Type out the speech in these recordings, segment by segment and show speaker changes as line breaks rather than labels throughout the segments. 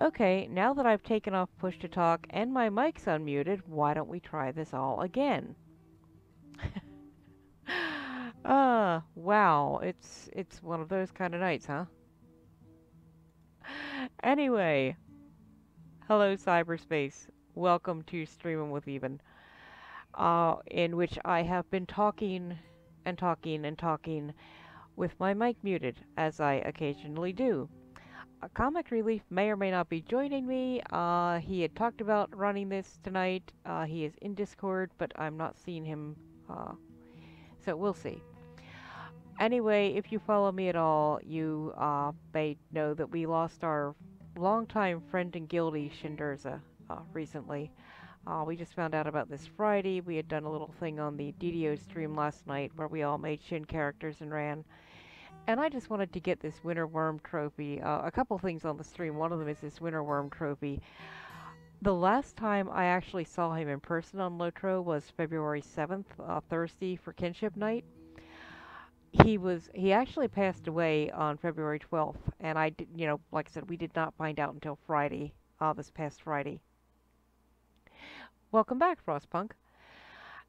Okay, now that I've taken off push to talk and my mic's unmuted, why don't we try this all again? Wow, it's one of those kind of nights, huh? Anyway, hello cyberspace. Welcome to Streaming with Even, in which I have been talking and talking and talking with my mic muted, as I occasionally do. Comic Relief may or may not be joining me. He had talked about running this tonight. He is in Discord, but I'm not seeing him, uh, so we'll see. Anyway, if you follow me at all, you may know that we lost our longtime friend and guildie, Shindurza, recently. We just found out about this Friday. We had done a little thing on the DDO stream last night where we all made Shin characters and ran. And I just wanted to get this Winter Worm trophy. A couple things on the stream. One of them is this Winter Worm trophy. The last time I actually saw him in person on LotRO was February 7th, Thursday for Kinship Night. He actually passed away on February 12th, and I did, like I said, we did not find out until Friday, this past Friday. Welcome back, Frostpunk.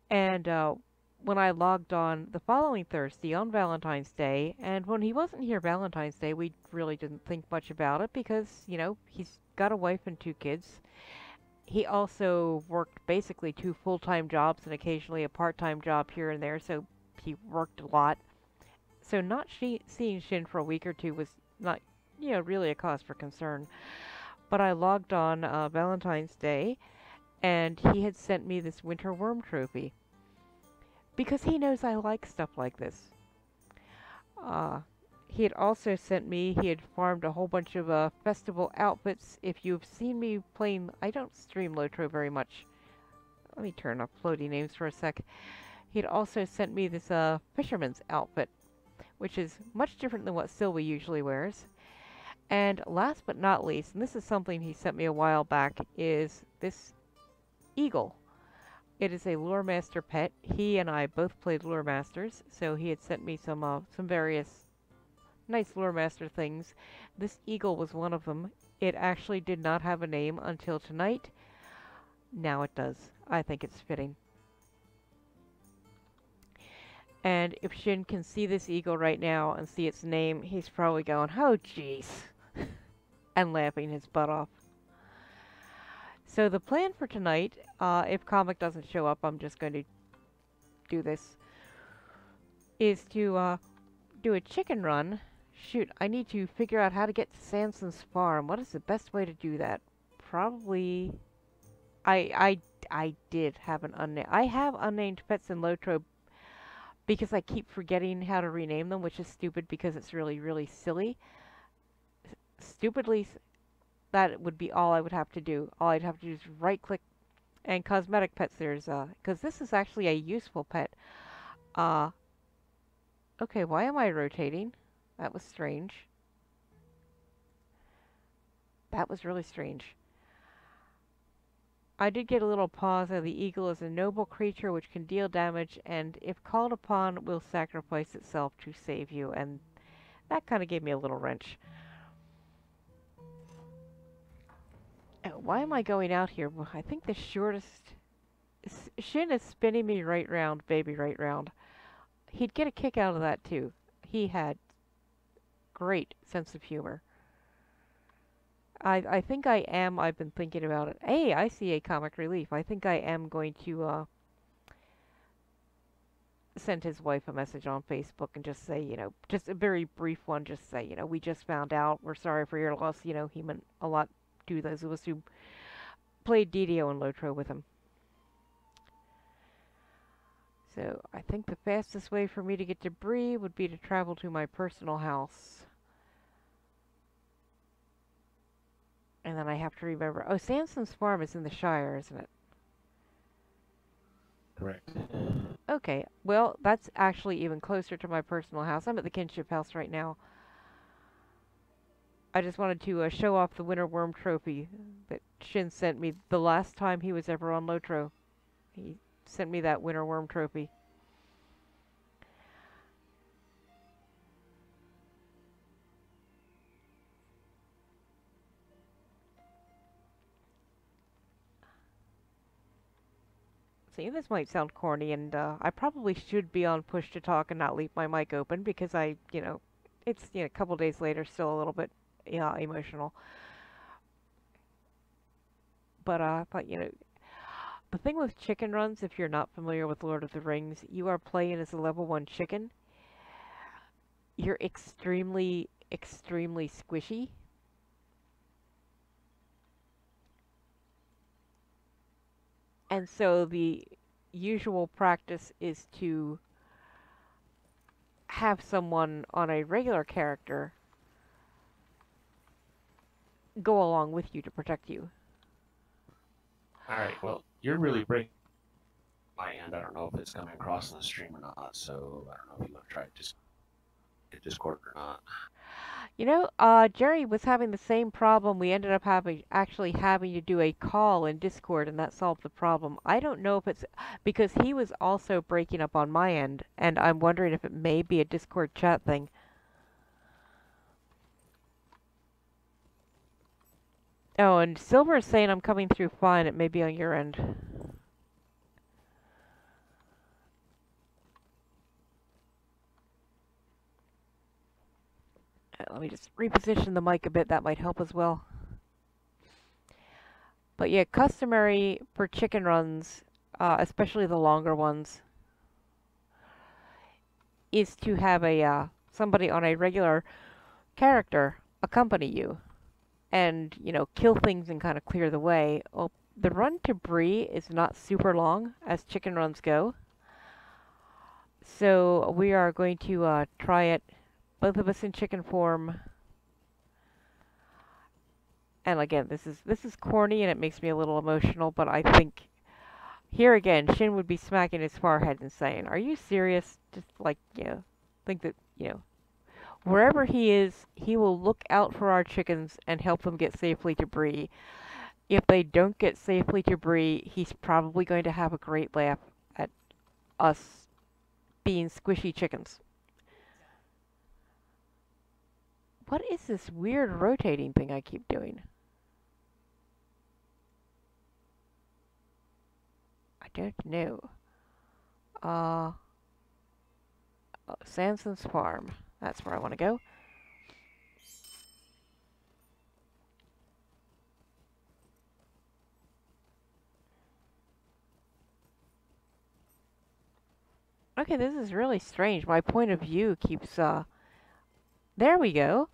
And when I logged on the following Thursday on Valentine's Day, and when he wasn't here Valentine's Day, we really didn't think much about it because, he's got a wife and two kids. He also worked basically two full-time jobs and occasionally a part-time job here and there, so he worked a lot. So not seeing Shin for a week or two was not, really a cause for concern. But I logged on Valentine's Day, and he had sent me this Winter Worm trophy. Because he knows I like stuff like this. He had also sent me, he had farmed a whole bunch of festival outfits. If you've seen me playing, I don't stream LotRO very much. Let me turn off floaty names for a sec. He'd also sent me this fisherman's outfit, which is much different than what Sylvie usually wears. And last but not least, and this is something he sent me a while back, is this eagle. It is a Lure Master pet. He and I both played Lure Masters, so he had sent me some various nice Lure Master things. This eagle was one of them. It actually did not have a name until tonight. Now it does. I think it's fitting. And if Shin can see this eagle right now and see its name, he's probably going, oh jeez, and laughing his butt off. So the plan for tonight, if Comic doesn't show up, I'm just going to do this, is to do a chicken run. Shoot, I need to figure out how to get to Sanson's farm. What is the best way to do that? Probably... I did have an unnamed... I have unnamed pets in LotRO because I keep forgetting how to rename them, which is stupid because it's really, really silly. Stupidly... That would be all I would have to do. All I'd have to do is right-click and cosmetic pets. There's, because this is actually a useful pet. Okay, why am I rotating? That was strange. That was really strange. I did get a little pause. The eagle is a noble creature which can deal damage and, if called upon, will sacrifice itself to save you. And that kind of gave me a little wrench. Why am I going out here? Well, I think the shortest... Shin is spinning me right round, baby right round. He'd get a kick out of that, too. He had great sense of humor. I think I am... I've been thinking about it. Hey, I see a comic relief. I think I am going to, send his wife a message on Facebook and just say, just a very brief one, just say, we just found out. We're sorry for your loss. He meant a lot to those of us who played DDO and LotRO with him. So, I think the fastest way for me to get to Bree would be to travel to my personal house. And then I have to remember... Oh, Sanson's farm is in the Shire, isn't it?
Correct.
Okay, well, that's actually even closer to my personal house. I'm at the kinship house right now. I just wanted to show off the Winter Worm trophy that Shin sent me the last time he was ever on LotRO. He sent me that Winter Worm trophy. see, this might sound corny, and I probably should be on push to talk and not leave my mic open because it's a couple days later, still a little bit, yeah, emotional. But the thing with chicken runs, if you're not familiar with Lord of the Rings, you are playing as a level 1 chicken. You're extremely, extremely squishy. And so the usual practice is to have someone on a regular character go along with you to protect you.
Alright, well, you're really breaking my end. I don't know if it's coming across on the stream or not, so I don't know if you want to try Discord or not.
Jerry was having the same problem. We ended up actually having to do a call in Discord, and that solved the problem. I don't know if it's because he was also breaking up on my end, and I'm wondering if it may be a Discord chat thing. Oh, and Silver is saying I'm coming through fine. It may be on your end. Let me just reposition the mic a bit. That might help as well. But yeah, customary for chicken runs, especially the longer ones, is to have somebody on a regular character accompany you and, kill things and kind of clear the way. Well, the run to Bree is not super long as chicken runs go. So we are going to try it, both of us in chicken form. And again, this is corny and it makes me a little emotional, but I think here again, Shin would be smacking his forehead and saying, "Are you serious?" Just like, think that, wherever he is, he will look out for our chickens and help them get safely to Bree. If they don't get safely to Bree, he's probably going to have a great laugh at us being squishy chickens. What is this weird rotating thing I keep doing? I don't know. Uh, Sandson's farm. That's where I want to go. Okay, this is really strange. My point of view keeps, there we go.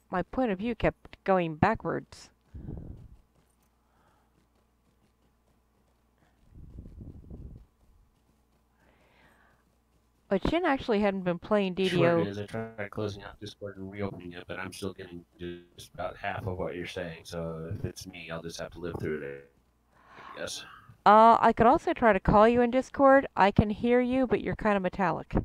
My point of view kept going backwards. But Shin actually hadn't been playing DDO.
Sure it is. I tried closing out Discord and reopening it, but I'm still getting just about half of what you're saying. So if it's me, I'll just have to live through it, I guess.
I could also try to call you in Discord. I can hear you, but you're kind of metallic.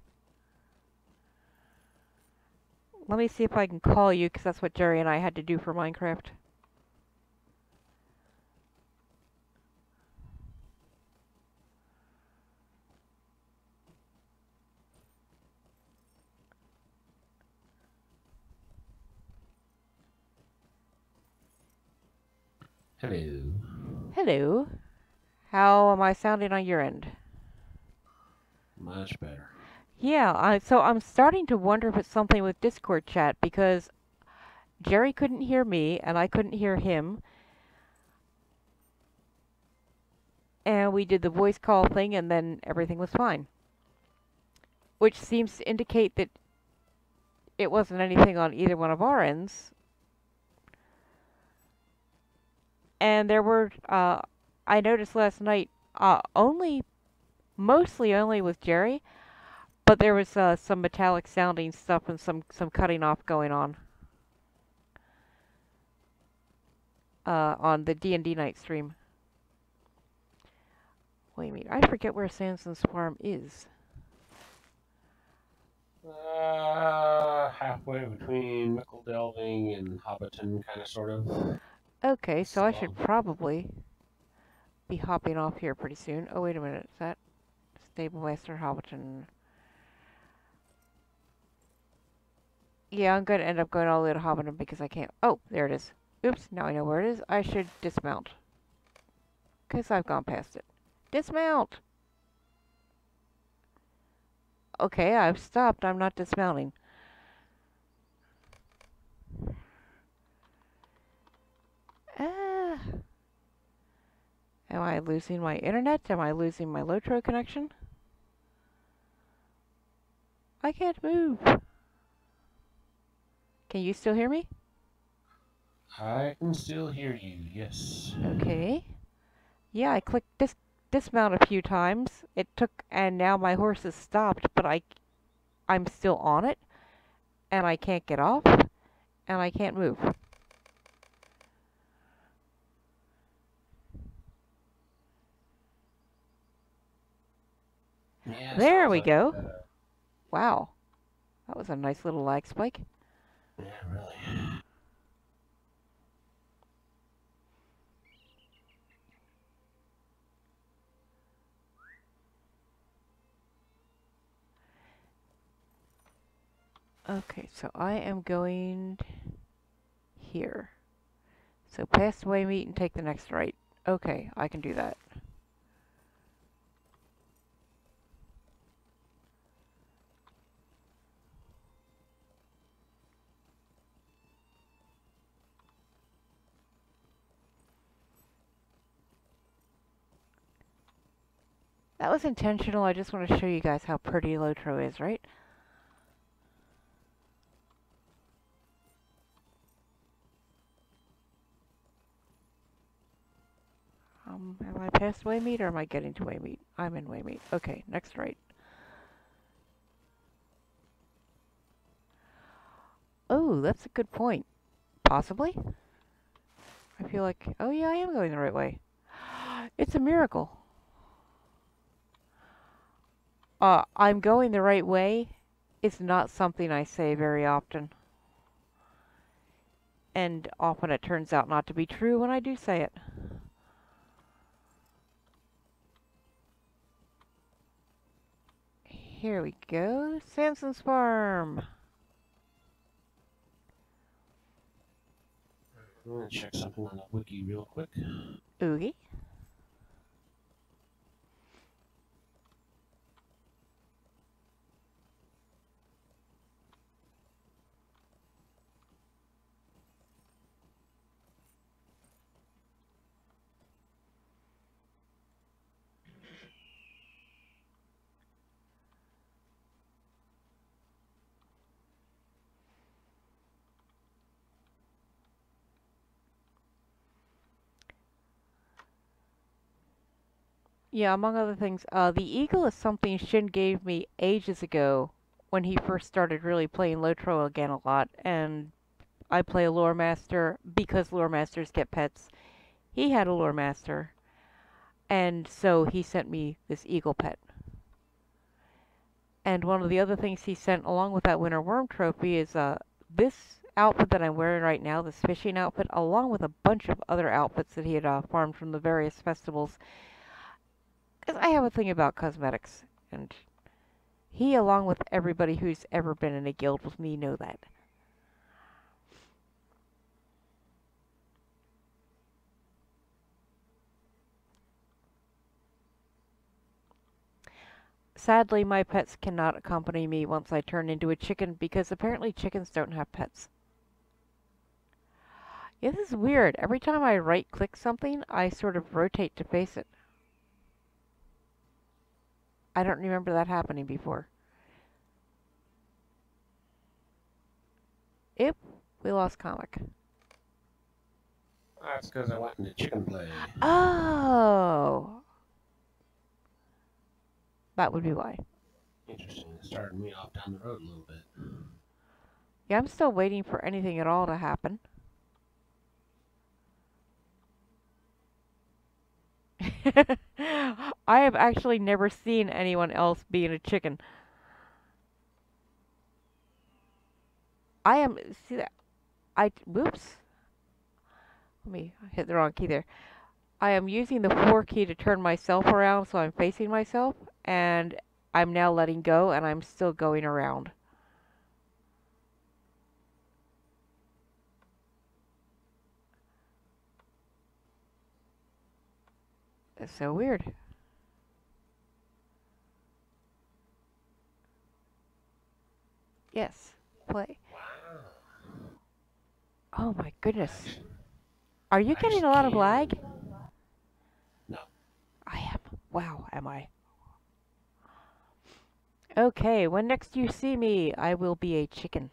Let me see if I can call you, because that's what Jerry and I had to do for Minecraft.
Hello.
Hello. How am I sounding on your end?
Much better.
Yeah, so I'm starting to wonder if it's something with Discord chat, because Jerry couldn't hear me, and I couldn't hear him. And we did the voice call thing, and then everything was fine. Which seems to indicate that it wasn't anything on either one of our ends. And there were, I noticed last night, mostly only with Jerry, but there was some metallic sounding stuff and some cutting off going on the D&D night stream. Wait a minute, I forget where Sandson's farm is.
Halfway between Mickle Delving and Hobbiton, kind of, sort of.
Okay, so I should probably be hopping off here pretty soon. Oh, wait a minute, is that Stablemaster Hobbiton? Yeah, I'm going to end up going all the way to Hobbiton because I can't. Oh, there it is. Oops, now I know where it is. I should dismount. Because I've gone past it. Dismount! Okay, I've stopped. I'm not dismounting. Ah. Am I losing my internet? Am I losing my LotRO connection? I can't move. Can you still hear me?
I can still hear you, yes.
Okay. Yeah, I clicked dismount a few times. It took, and now my horse has stopped, but I'm still on it, and I can't get off, and I can't move.
Yeah,
There
sounds
we
like,
go. Wow. That was a nice little lag spike.
yeah, really.
Okay, so I am going here. So past Waymeet and take the next right. Okay, I can do that. That was intentional. I just want to show you guys how pretty LotRO is, right? Am I past Waymeet or am I getting to Waymeet? I'm in Waymeet. Okay, next right. Oh, that's a good point. Possibly? I feel like, oh yeah, I am going the right way. It's a miracle. I'm going the right way is not something I say very often. And often it turns out not to be true when I do say it. Here we go. Sanson's farm.
I'm gonna check something on the wiki real quick.
Oogie. Yeah, among other things, the eagle is something Shin gave me ages ago when he first started really playing LotRO again a lot, and I play a lore master because lore masters get pets. He had a lore master, and so he sent me this eagle pet. And one of the other things he sent along with that winter worm trophy is this outfit that I'm wearing right now, this fishing outfit, along with a bunch of other outfits that he had farmed from the various festivals. Because I have a thing about cosmetics, and he, along with everybody who's ever been in a guild with me, know that. Sadly, my pets cannot accompany me once I turn into a chicken because apparently chickens don't have pets. Yeah, this is weird. Every time I right-click something, I sort of rotate to face it. I don't remember that happening before. Yep, we lost comic.
That's because I went into chicken play.
Oh! That would be why.
Interesting. It started me off down the road a little bit.
Yeah, I'm still waiting for anything at all to happen. I have actually never seen anyone else being a chicken. I am, see that, whoops. Let me hit the wrong key there. I am using the 4 key to turn myself around so I'm facing myself, and I'm now letting go, and I'm still going around. That's so weird. Yes. Play.
Wow.
Oh my goodness.
Actually,
Are you
I
getting
actually
a lot of lag?
can. No.
I am. Wow, am I? Okay, when next you see me, I will be a chicken.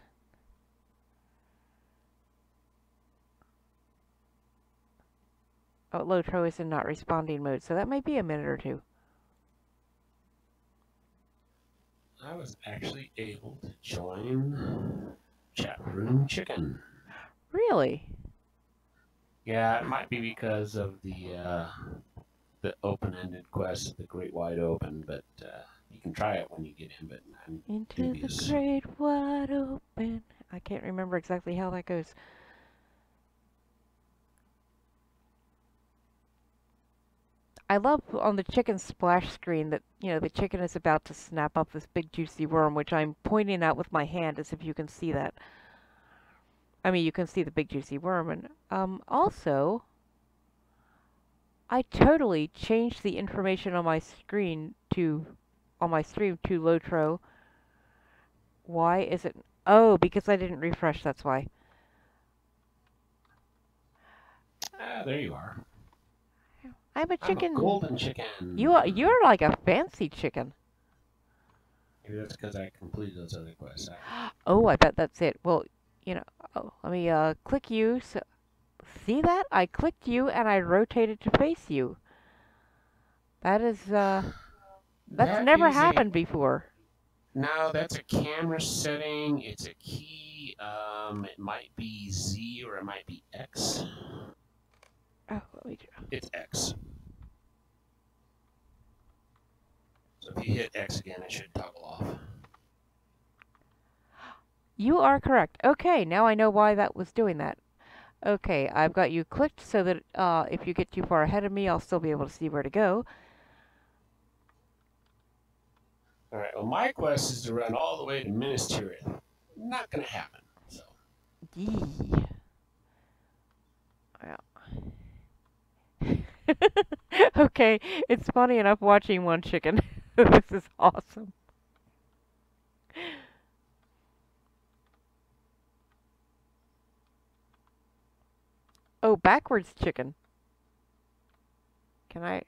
Oh, LotRO is in not responding mode, so that might be a minute or two.
I was actually able to join chat room chicken.
Really?
Yeah, it might be because of the open-ended quest, the Great Wide Open, but you can try it when you get in. But I'm
Into the
dubious.
great wide open. I can't remember exactly how that goes. I love on the chicken splash screen that, the chicken is about to snap up this big juicy worm, which I'm pointing out with my hand as if you can see that. I mean, you can see the big juicy worm. And also, I totally changed the information on my screen on my stream to LotRO. Why is it? Oh, because I didn't refresh, that's why.
Ah, there you are.
I'm a
I'm a
chicken.
golden chicken.
You're like a fancy chicken.
Maybe that's because I completed those other quests.
Oh, I bet that's it. Well, oh, let me click you. So, see that? I clicked you and I rotated to face you. That is that's
That
never
is a
happened before.
no. That's a camera setting. It's a key. It might be Z or it might be X.
Oh, let me
It's X. So if you hit X again, it should toggle off.
You are correct. Okay, now I know why that was doing that. Okay, I've got you clicked so that if you get too far ahead of me, I'll still be able to see where to go.
All right. Well, my quest is to run all the way to Minas Tirith. Not gonna happen. So.
Yee. Well. Okay, it's funny enough watching one chicken. This is awesome. Oh, backwards chicken. Can I?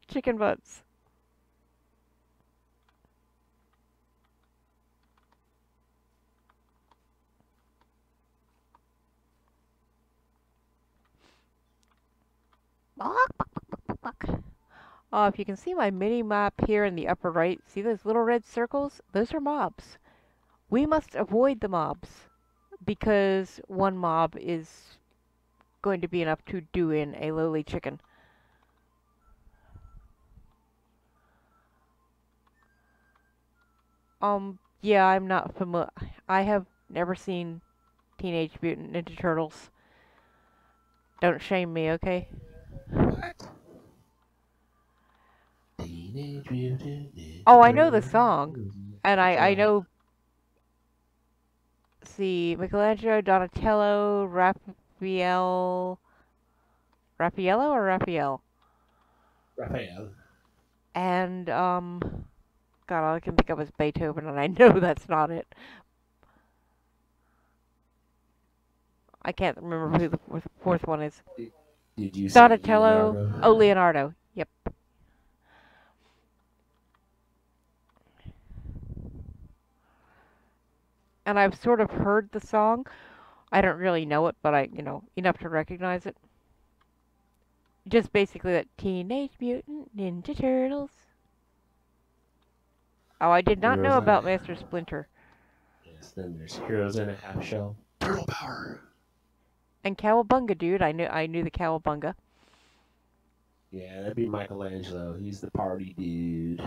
Chicken butts. Oh, if you can see my mini map here in the upper right, see those little red circles? Those are mobs. We must avoid the mobs because one mob is going to be enough to do in a lowly chicken. Yeah, I'm not familiar. I have never seen Teenage Mutant Ninja Turtles. Don't shame me, okay?
What? Teenage Mutant Ninja
Oh, I know the song.
Turtles.
And
Which
I
one?
know, see, Michelangelo, Donatello, Raffaello or Raphael?
Raphael.
And, God, all I can think of is Beethoven, and I know that's not it. I can't remember who the fourth one is.
Did you say
Donatello.
Leonardo?
Oh, Leonardo. Yep. And I've sort of heard the song. I don't really know it, but enough to recognize it. Just basically that Teenage Mutant Ninja Turtles. Oh, I did not know
Heroes on
about
a
Master Splinter.
Yes, then there's Heroes in a Half Shell. Turtle Power.
And Cowabunga, dude. I knew the Cowabunga.
Yeah, that'd be Michelangelo. He's the party dude.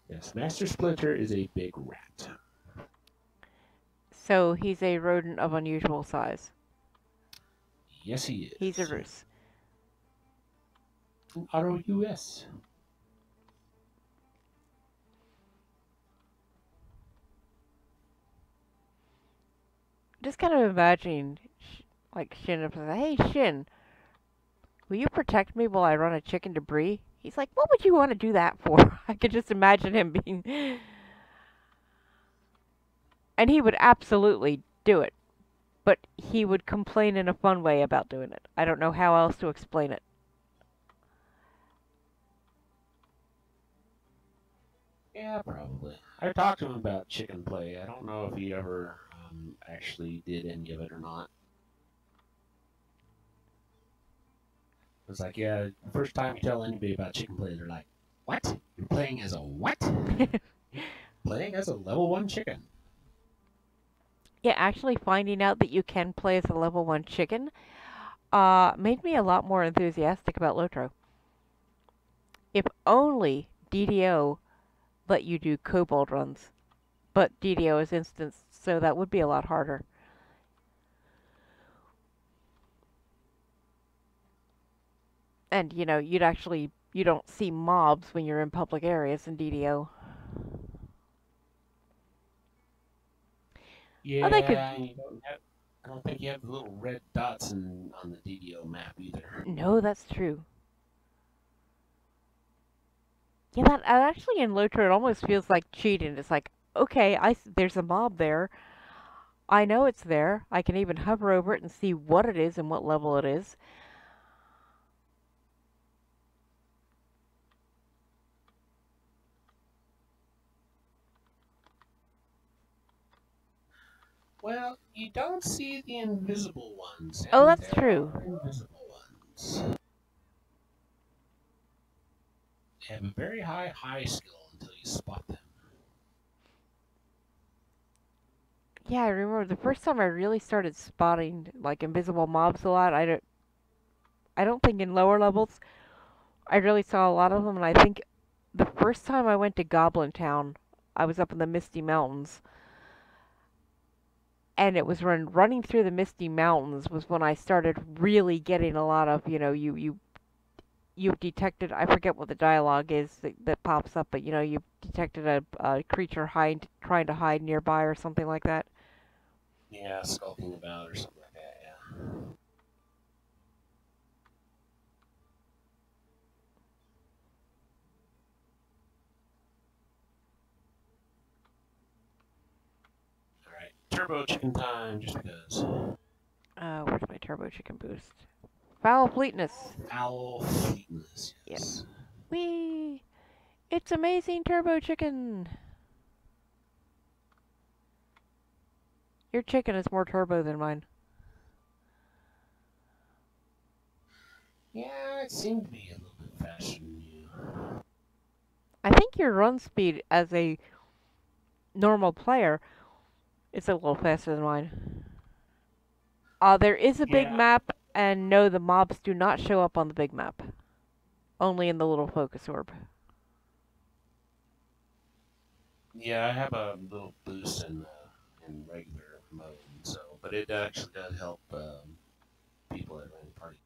Yes, Master Splinter is a big rat.
So he's a rodent of unusual size.
Yes, he
He's a
is.
roost.
ROUS.
Just kind of imagining, like, Shin up and say, "Hey, Shin, will you protect me while I run a chicken to Bree?" He's like, "What would you want to do that for?" I could just imagine him being. And he would absolutely do it, but he would complain in a fun way about doing it. I don't know how else to explain it.
Yeah, probably. I talked to him about chicken play. I don't know if he ever actually did any of it or not. It's like, yeah, the first time you tell anybody about chicken play, they're like, "What? You're playing as a what? Playing as a level 1 chicken?"
Yeah, actually finding out that you can play as a level 1 chicken made me a lot more enthusiastic about LotRO. If only DDO let you do kobold runs, but DDO is instanced, so that would be a lot harder. And, you don't see mobs when you're in public areas in DDO. Oh, they could.
Yeah, and you don't have. I don't think you have the little red dots on the DDO map either.
No, that's true. Yeah, that actually in LotRO it almost feels like cheating. It's like, okay, there's a mob there. I know it's there. I can even hover over it and see what it is and what level it is.
Well, you don't see the invisible ones,
Oh,
and
that's
there
true.
are invisible ones. They have a very high skill until you spot them.
Yeah, I remember the first time I really started spotting like invisible mobs a lot. I don't think in lower levels I really saw a lot of them, and I think the first time I went to Goblin Town, I was up in the Misty Mountains, and it was running through the Misty Mountains was when I started really getting a lot of, you've detected, I forget what the dialogue is that pops up, but you've detected a creature trying to hide nearby or something like that.
Yeah, skulking about or something like that. Yeah. All right, turbo chicken time, just because.
Where's my turbo chicken boost? Foul fleetness.
Owl fleetness,
Yeah.
yes.
Whee! It's amazing turbo chicken. Your chicken is more turbo than mine.
Yeah, it seemed to be a little bit faster than you.
I think your run speed as a normal player is a little faster than mine. There is a big
Yeah,
map, and no, the mobs do not show up on the big map. Only in the little focus orb.
yeah, I have a little boost in regular mode, so but it actually does help people that run the party.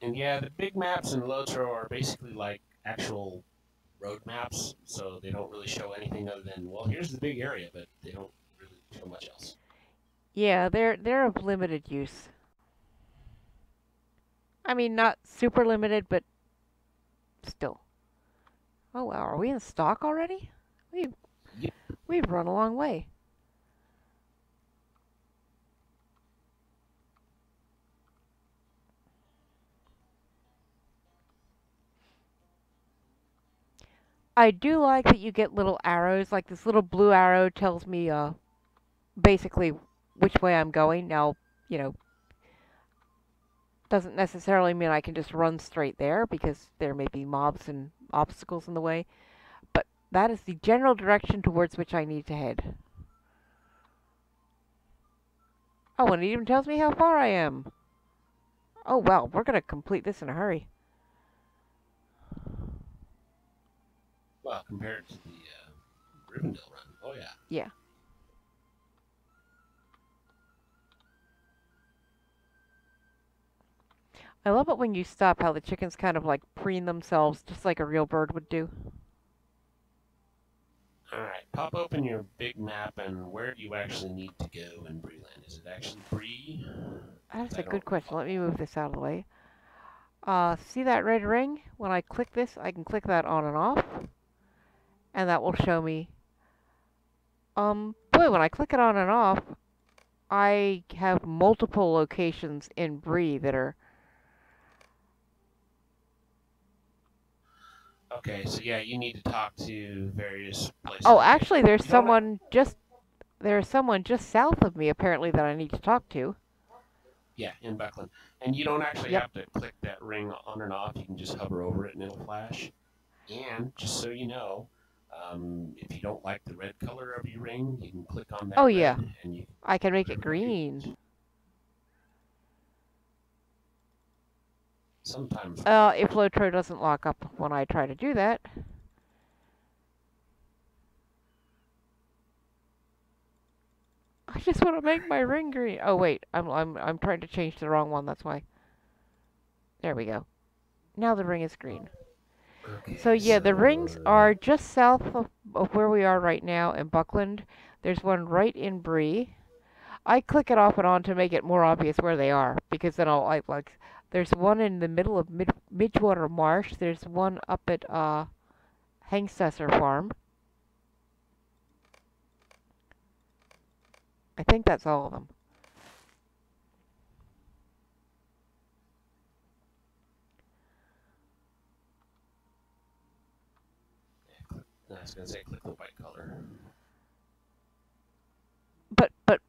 And yeah, the big maps in LotRO are basically like actual road maps, so they don't really show anything other than, well, here's the big area, but they don't really show much else.
Yeah, they're of limited use. I mean, not super limited, but still. Oh wow, are we in stock already? We've
Yep.
we've run a long way. I do like that you get little arrows. Like this little blue arrow tells me basically which way I'm going. Now, you know, doesn't necessarily mean I can just run straight there because there may be mobs and obstacles in the way, but that is the general direction towards which I need to head. Oh, and it even tells me how far I am. Oh, well, we're gonna complete this in a hurry.
Well, compared to the Rivendell run, oh yeah.
Yeah. I love it when you stop, how the chickens kind of like preen themselves just like a real bird would do.
Alright, pop open your big map and where do you actually need to go in Breeland? Is it actually Bree?
That's
Because
a
I don't
good question. Let me
recall.
move this out of the way. See that red ring? When I click this, I can click that on and off, and that will show me. Boy, when I click it on and off, I have multiple locations in Bree that are.
Okay, so yeah, you need to talk to various places.
Oh,
Okay,
actually,
you don't.
there's someone just south of me apparently that I need to talk to.
Yeah, in Buckland, and you don't actually
Yep.
have to click that ring on and off. You can just hover over it and it'll flash. And just so you know, if you don't like the red color of your ring, you can click on
Oh
that
yeah,
red and you
I can make it
whatever
green.
locations. Sometimes.
If LotRO doesn't lock up when I try to do that. I just want to make my ring green. Oh wait, I'm trying to change the wrong one. That's why. There we go. Now the ring is green. So
Okay,
yeah, the
so
rings are just south of where we are right now in Buckland. There's one right in Bree. I click it off and on to make it more obvious where they are, because then I like. There's one in the middle of Midgewater Marsh. There's one up at Hangstesser Farm. I think that's all of them.
I was gonna say click the white color.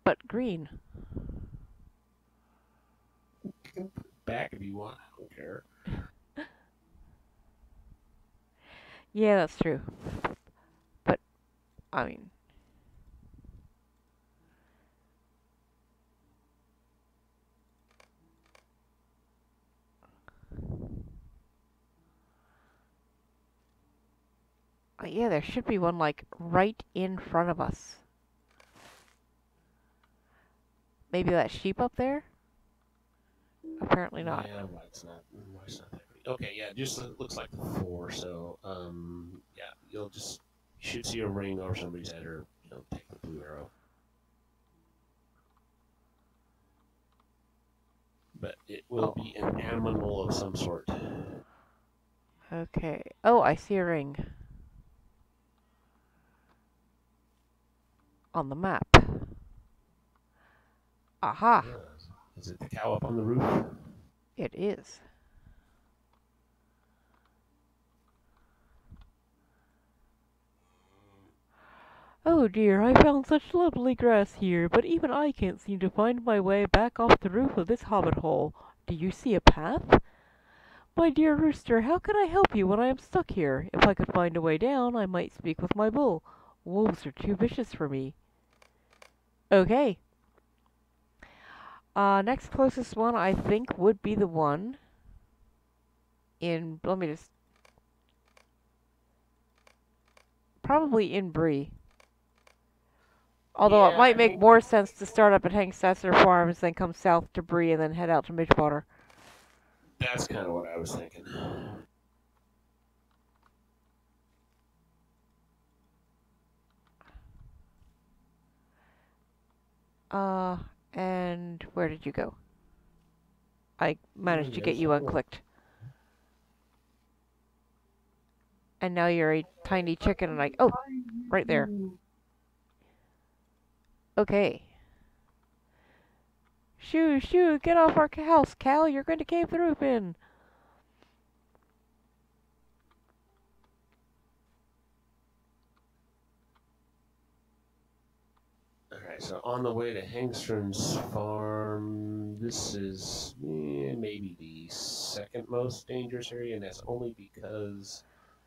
But green.
You can put it back if you want. I don't care.
Yeah, that's true. But I mean, yeah, there should be one like right in front of us. Maybe that sheep up there? Apparently not.
Yeah, why it's not that great. Okay, yeah, just looks like the four. So, yeah, you should see a ring over somebody's head, or take the blue arrow. But it will
Oh,
be an animal of some sort.
okay. Oh, I see a ring on the map. Aha!
Is it the cow up on the roof?
It is. Oh dear, I found such lovely grass here, but even I can't seem to find my way back off the roof of this hobbit hole. Do you see a path? My dear rooster, how can I help you when I am stuck here? If I could find a way down, I might speak with my bull. Wolves are too vicious for me. Okay. Next closest one I think would be the one in, let me just, probably in Bree. Although it
Yeah,
might
I
make
think
more sense to start up at Hangstesser Farms, then come south to Bree, and then head out to Midgewater.
that's kind of what I was thinking.
And where did you go? I managed to get
Yes,
you unclicked. And now you're a tiny chicken, and oh, right there. Okay. Shoo, shoo, get off our house, Cal. You're going to cave the roof in.
Alright, so on the way to Hangstrom's farm, this is maybe the second most dangerous area, and that's only because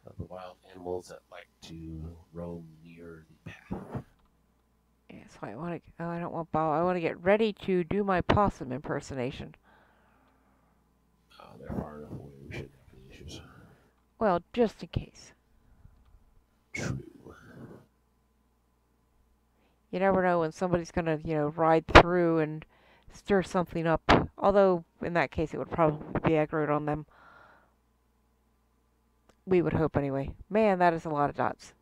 of the wild animals that like to roam near the path.
Yeah, so I want to. Oh, I don't want bow. I want to get ready to do my possum impersonation.
They're far enough away, we shouldn't have any issues.
Well, just in case.
True.
You never know when somebody's gonna, ride through and stir something up. Although, in that case, it would probably be aggroed on them. We would hope anyway. Man, that is a lot of dots.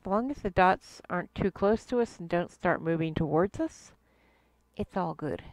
long as the dots aren't too close to us and don't start moving towards us, it's all good.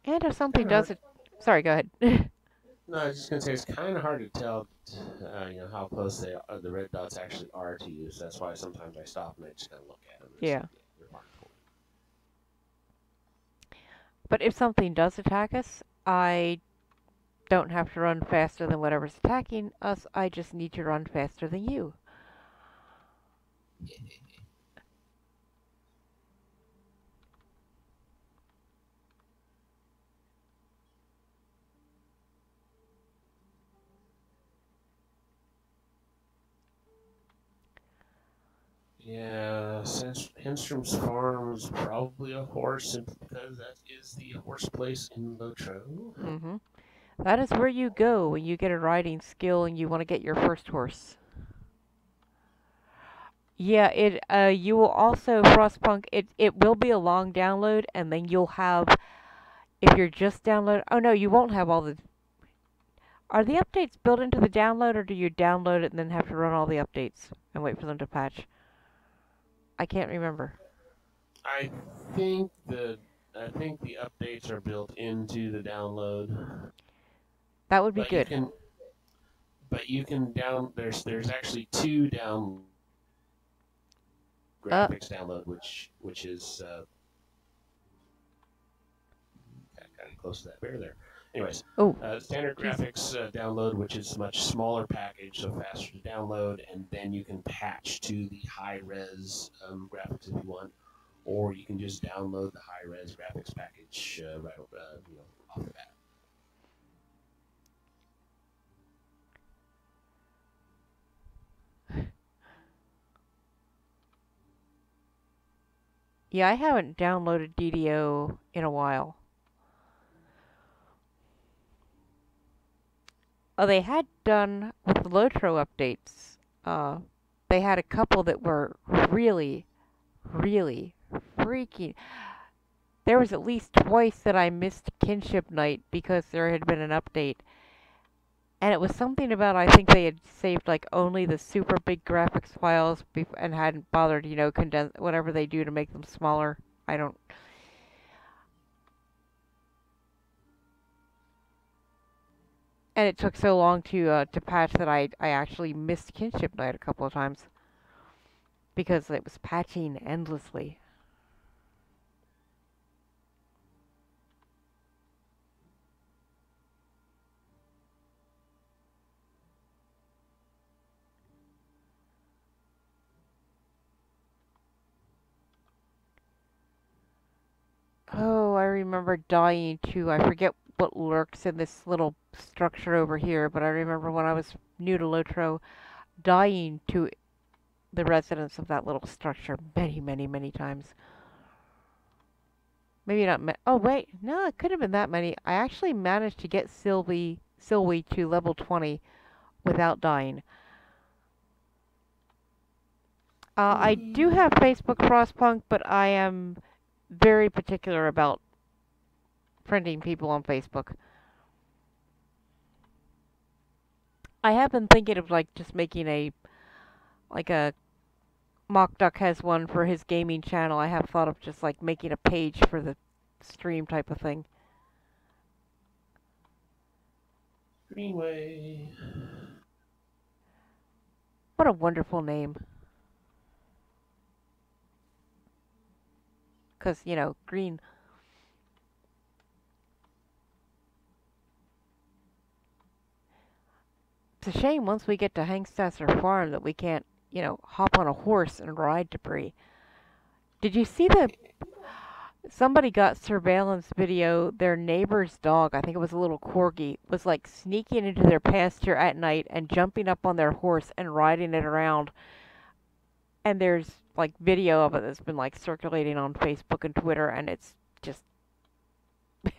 And if something
Kind of hard.
does it... Sorry, go ahead.
No, I was just gonna say it's kind of hard to tell, how close the red dots actually are to you. So that's why sometimes I stop and I just kind of look at them. And
Yeah.
say, yeah, they're fine for
But if something does attack us, I don't have to run faster than whatever's attacking us. I just need to run faster than you.
me. Yeah, since Henstrom's farm is probably a horse, simply because that is the horse place in LotRO.
Mm-hmm. That is where you go when you get a riding skill and you want to get your first horse. Yeah, you will also Frostpunk. It will be a long download, and then you'll have, if you're just download. Oh no, you won't have all the. Are the updates built into the download, or do you download it and then have to run all the updates and wait for them to patch? I can't remember.
I think the I think the updates are built into the download,
That would be
but you
good.
can there's actually two
Uh,
graphics download, which is kind of close to that bear there. Anyways,
oh,
standard
jeez.
graphics download, which is a much smaller package, so faster to download, and then you can patch to the high res graphics if you want, or you can just download the high res graphics package off the bat.
Yeah, I haven't downloaded DDO in a while. Oh, they had done with the LotRO updates. Uh, they had a couple that were really, really freaking. There was at least twice that I missed Kinship Night because there had been an update. And it was something about, I think they had saved like only the super big graphics files and hadn't bothered, condense whatever they do to make them smaller. I don't. And it took so long to patch that I actually missed Kinship Night a couple of times because it was patching endlessly. Oh, I remember dying too. I forget what lurks in this little structure over here, but I remember when I was new to LotRO, dying to the residents of that little structure many, many, many times. Maybe not. Oh wait, no, it could have been that many. I actually managed to get Sylvie to level 20 without dying. I do have Facebook Frostpunk, but I am very particular about friending people on Facebook. I have been thinking of like just making a Mock Duck has one for his gaming channel. I have thought of just like making a page for the stream type of thing.
Greenway.
What a wonderful name. Because, green. It's a shame once we get to Hangstasser Farm that we can't, hop on a horse and ride to Bree. Did you see somebody got surveillance video, their neighbor's dog, I think it was a little corgi, was like sneaking into their pasture at night and jumping up on their horse and riding it around. And there's like video of it that's been like circulating on Facebook and Twitter, and it's just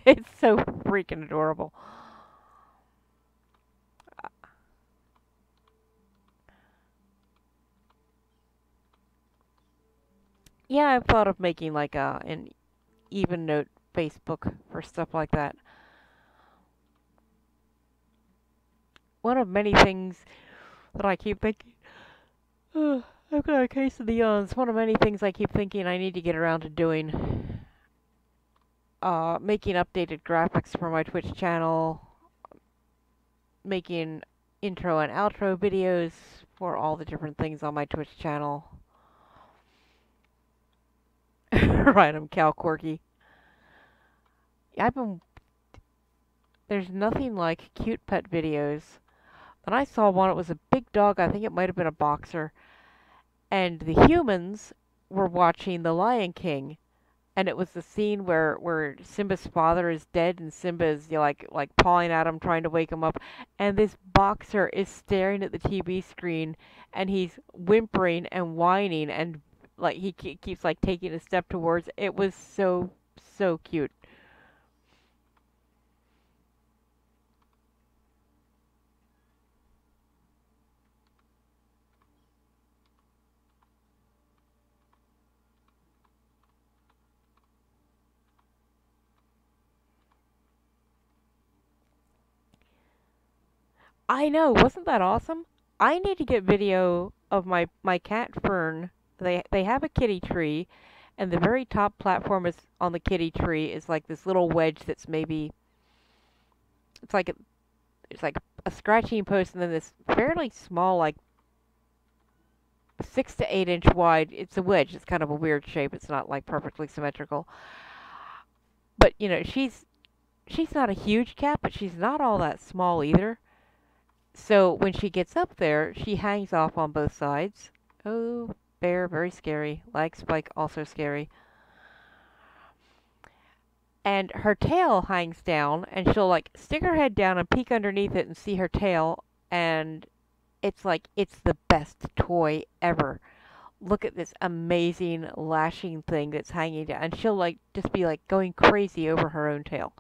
it's so freaking adorable. Yeah, I've thought of making like an EvenNote Facebook for stuff like that. One of many things that I keep thinking. I've got a case of the yawns. One of many things I keep thinking I need to get around to doing. Making updated graphics for my Twitch channel, making intro and outro videos for all the different things on my Twitch channel. Right, I'm Cal Quirky. There's nothing like cute pet videos. And I saw one, it was a big dog, I think it might have been a boxer. And the humans were watching The Lion King. And it was the scene where Simba's father is dead and Simba is like pawing at him, trying to wake him up. And this boxer is staring at the TV screen and he's whimpering and whining and like he keeps like taking a step towards. It was so cute. I know, wasn't that awesome? I need to get video of my cat Fern. They have a kitty tree, and the very top platform is on the kitty tree is like this little wedge that's maybe it's like it's like a scratching post, and then this fairly small like 6 to 8 inch wide. It's a wedge. It's kind of a weird shape. It's not like perfectly symmetrical. But you know, she's not a huge cat, but she's not all that small either. So when she gets up there, she hangs off on both sides. Oh, bear, very scary. Lag spike, also scary. And her tail hangs down, and she'll like stick her head down and peek underneath it and see her tail, and it's like it's the best toy ever. Look at this amazing lashing thing that's hanging down, and she'll like just be like going crazy over her own tail.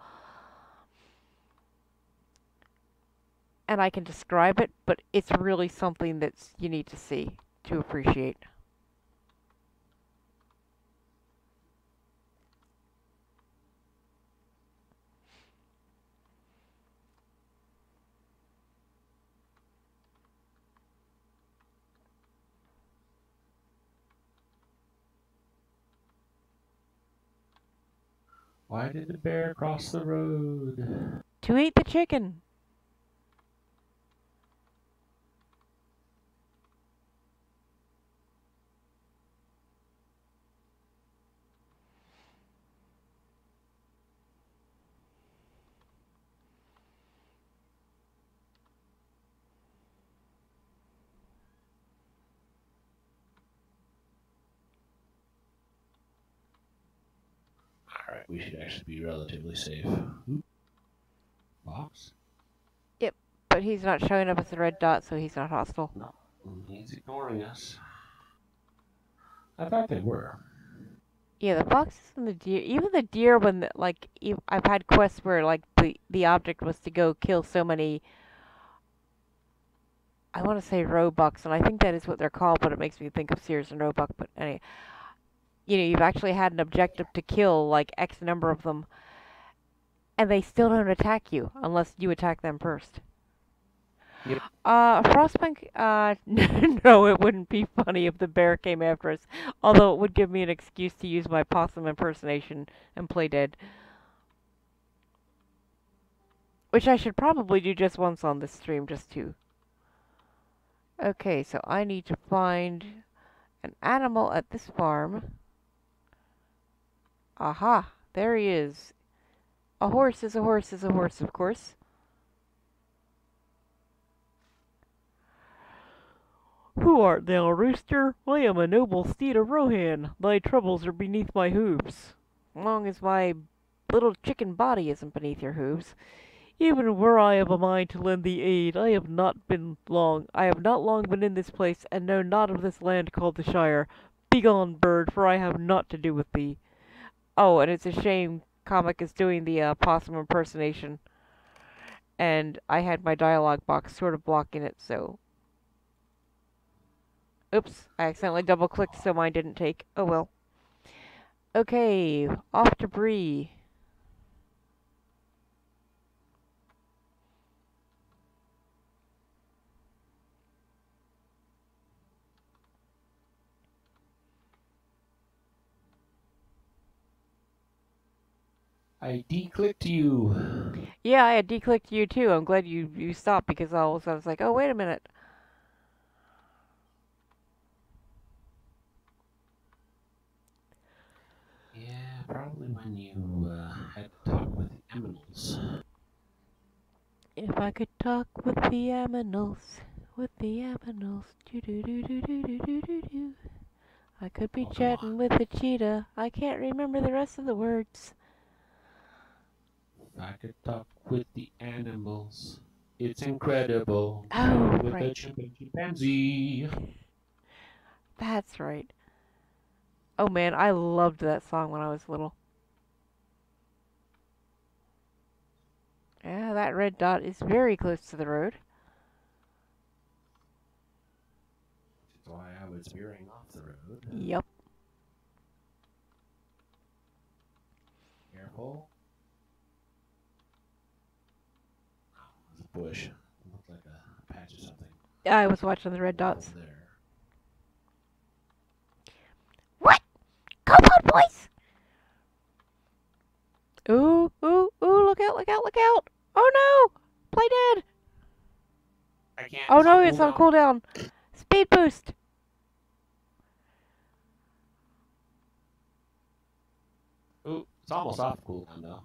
And I can describe it, but it's really something that's you need to see to appreciate.
Why did the bear cross the road?
To eat the chicken.
Alright, we should actually be relatively safe. Oop. Box?
Yep, but he's not showing up as a red dot, so he's not hostile.
No, he's ignoring us. I thought they were.
Yeah, the foxes and the deer, even the deer when I've had quests where like the object was to go kill so many, I want to say roebucks, and I think that is what they're called, but it makes me think of Sears and Roebuck, but anyway. You know, you've actually had an objective to kill like X number of them, and they still don't attack you unless you attack them first.
Yep.
Frostpunk, no, it wouldn't be funny if the bear came after us, although it would give me an excuse to use my possum impersonation and play dead. Which I should probably do just once on this stream, just to. Okay, so I need to find an animal at this farm. Aha, there he is. A horse is a horse is a horse, of course. Who art thou, rooster? I am a noble steed of Rohan. Thy troubles are beneath my hooves. Long as my little chicken body isn't beneath your hooves. Even were I of a mind to lend thee aid, I have not long been in this place, and know not of this land called the Shire. Begone, bird, for I have naught to do with thee. Oh, and it's a shame Comic is doing the possum impersonation, and I had my dialogue box sort of blocking it, so... Oops, I accidentally double-clicked so mine didn't take. Oh well. Okay, off to Bree.
I declicked you.
Yeah, I had declicked you too. I'm glad you stopped because I was like, oh wait a minute.
Yeah, probably when you had to talk with the animals.
If I could talk with the aminals, do do do do do do do do do. I could be
Oh, come on.
chatting with a cheetah. I can't remember the rest of the words.
If I could talk with the animals, it's incredible.
Oh,
With a
right.
chimpanzee.
That's right. Oh man, I loved that song when I was little. Yeah, that red dot is very close to the road.
That's why I was veering off the road.
Yep.
Careful. Oh, there's a bush. It looked like a patch of something.
I was watching the red dots.
Over there.
What? Come on, boys! Ooh, ooh, ooh, look out, look out, look out! Oh no! Play dead!
I can't.
Oh no, it's on cooldown. Speed boost!
Ooh, it's almost off cooldown though.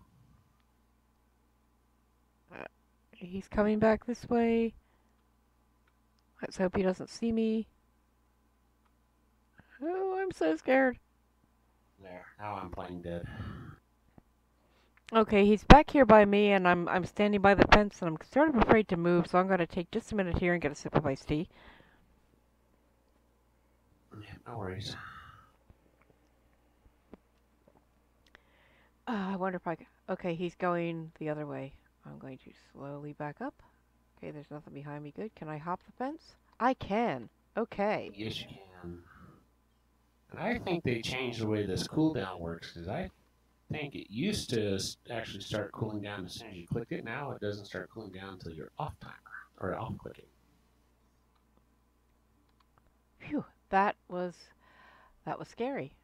He's coming back this way. Let's hope he doesn't see me. Oh, I'm so scared.
There. Now I'm playing dead.
Okay, he's back here by me, and I'm standing by the fence, and I'm sort of afraid to move, so I'm going to take just a minute here and get a sip of iced tea.
Yeah, no worries.
I wonder if I can... Okay, he's going the other way. I'm going to slowly back up. Okay, there's nothing behind me. Good. Can I hop the fence? I can. Okay.
Yes, you can. And I think they changed the way this cooldown works, because I think it used to actually start cooling down as soon as you click it. Now it doesn't start cooling down until you're off timer, or off clicking.
Phew. That was scary.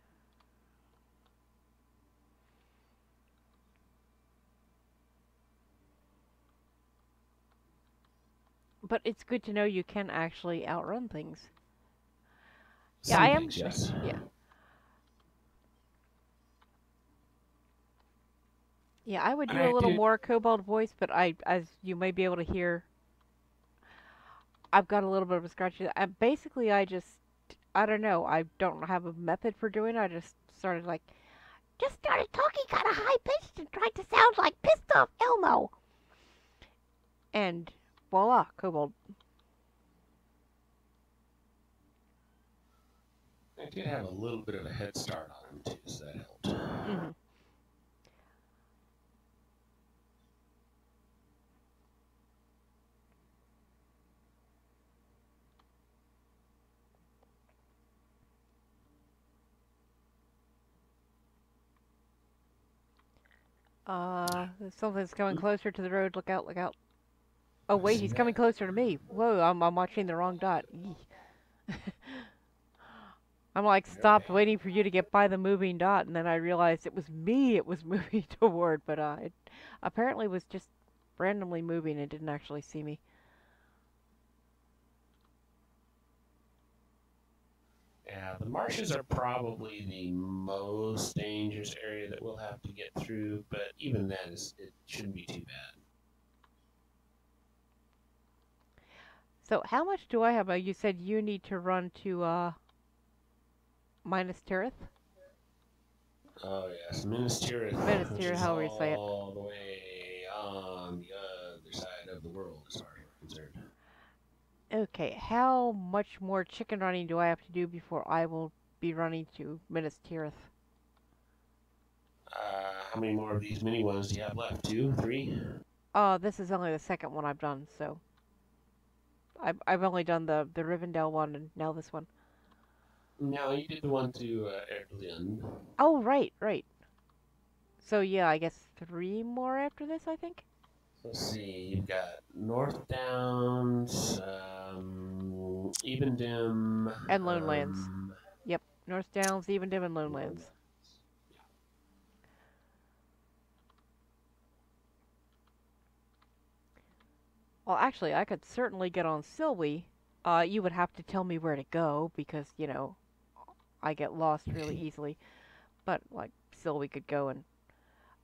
But it's good to know you can actually outrun things. Yeah,
Some
I am.
things, yes.
Yeah. Yeah, I would
And
do a
I
little
did.
more kobold voice, but as you may be able to hear, I've got a little bit of a scratchy. Basically, I don't know. I don't have a method for doing it. I just started talking kind of high pitched and tried to sound like pissed off Elmo. And voila, kobold.
I did have a little bit of a head start on him too, so that helped.
Mm-hmm. Something's coming closer to the road. Look out, look out. Oh
I
wait,
see
he's coming
that.
closer to me. Whoa, I'm watching the wrong dot. I'm like stopped
Okay.
waiting for you to get by the moving dot, and then I realized it was me it was moving toward, but it apparently was just randomly moving and didn't actually see me.
Yeah, the marshes are probably the most dangerous area that we'll have to get through, but even then, it shouldn't be too bad.
So how much do I have? You said you need to run to Minas Tirith?
Oh yes, Minas Tirith,
Minas
which
Tirith,
is
however you say it.
all the way on the other side of the world, as far as we're concerned.
Okay, how much more chicken running do I have to do before I will be running to Minas Tirith.
How many more of these mini ones do you have left? Two, three?
This is only the second one I've done, so I've only done the Rivendell one and now this one.
No, you did the one to Erlin.
Oh, right, right. So yeah, I guess three more after this, I think.
Let's see, you've got North Downs, Evendim,
And Lonelands. Yep, North Downs, Evendim, and Lonelands. Well, actually, I could certainly get on Silwy. You would have to tell me where to go because, you know, I get lost really easily. But, like, Silwy could go and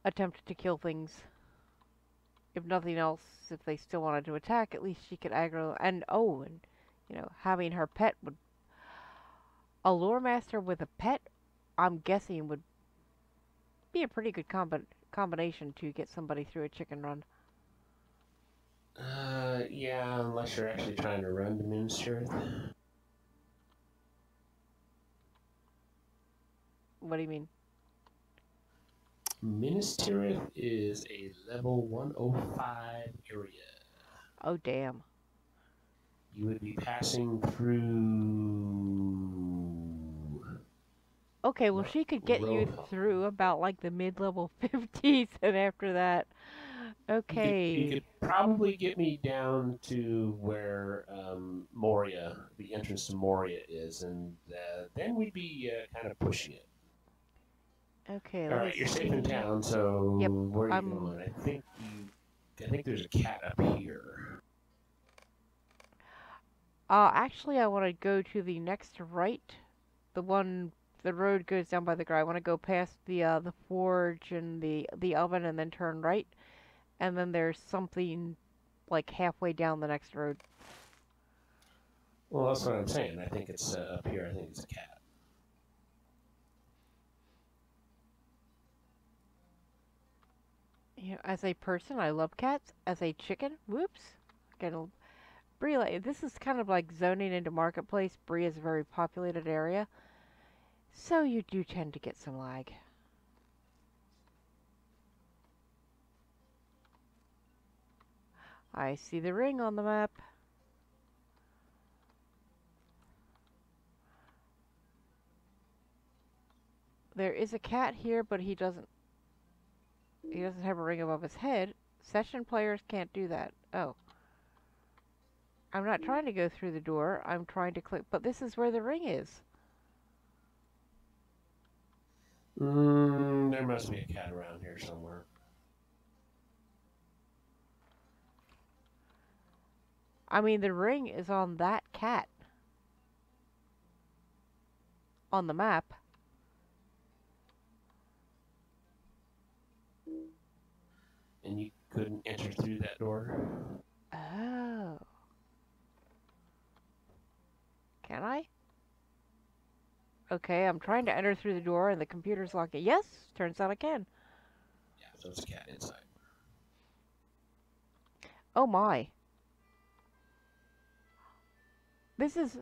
attempt to kill things. If nothing else, if they still wanted to attack, at least she could aggro. And, oh, and, you know, having her pet would. A lore master with a pet, I'm guessing, would be a pretty good combination to get somebody through a chicken run.
Yeah, unless you're actually trying to run to Minister.
What do you mean?
Minas Tirith is a level 105 area.
Oh, damn.
You would be passing through.
Okay, well, she could get you through about like the mid-level 50s, and after that, okay.
You could probably get me down to where Moria, the entrance to Moria is, and then we'd be kind of pushing it.
Okay,
all right, you're safe in town, so
yep,
where are you going? I think there's a cat up here.
Actually, I want to go to the next right. The road goes down by the ground. I want to go past the forge and the oven and then turn right. And then there's something like halfway down the next road.
Well, that's what I'm saying. I think it's up here. I think it's a cat.
You know, as a person, I love cats. As a chicken, whoops. Bree, this is kind of like zoning into marketplace. Bree is a very populated area. So you do tend to get some lag. I see the ring on the map. There is a cat here, but he doesn't have a ring above his head. Session players can't do that. Oh. I'm not trying to go through the door. I'm trying to click, but this is where the ring is.
There must be a cat around here somewhere.
I mean, the ring is on that cat. On the map.
And you couldn't enter through that door?
Oh. Can I? Okay, I'm trying to enter through the door and the computer's locking. Yes, turns out I can.
Yeah, so it's a cat inside.
Oh my. This is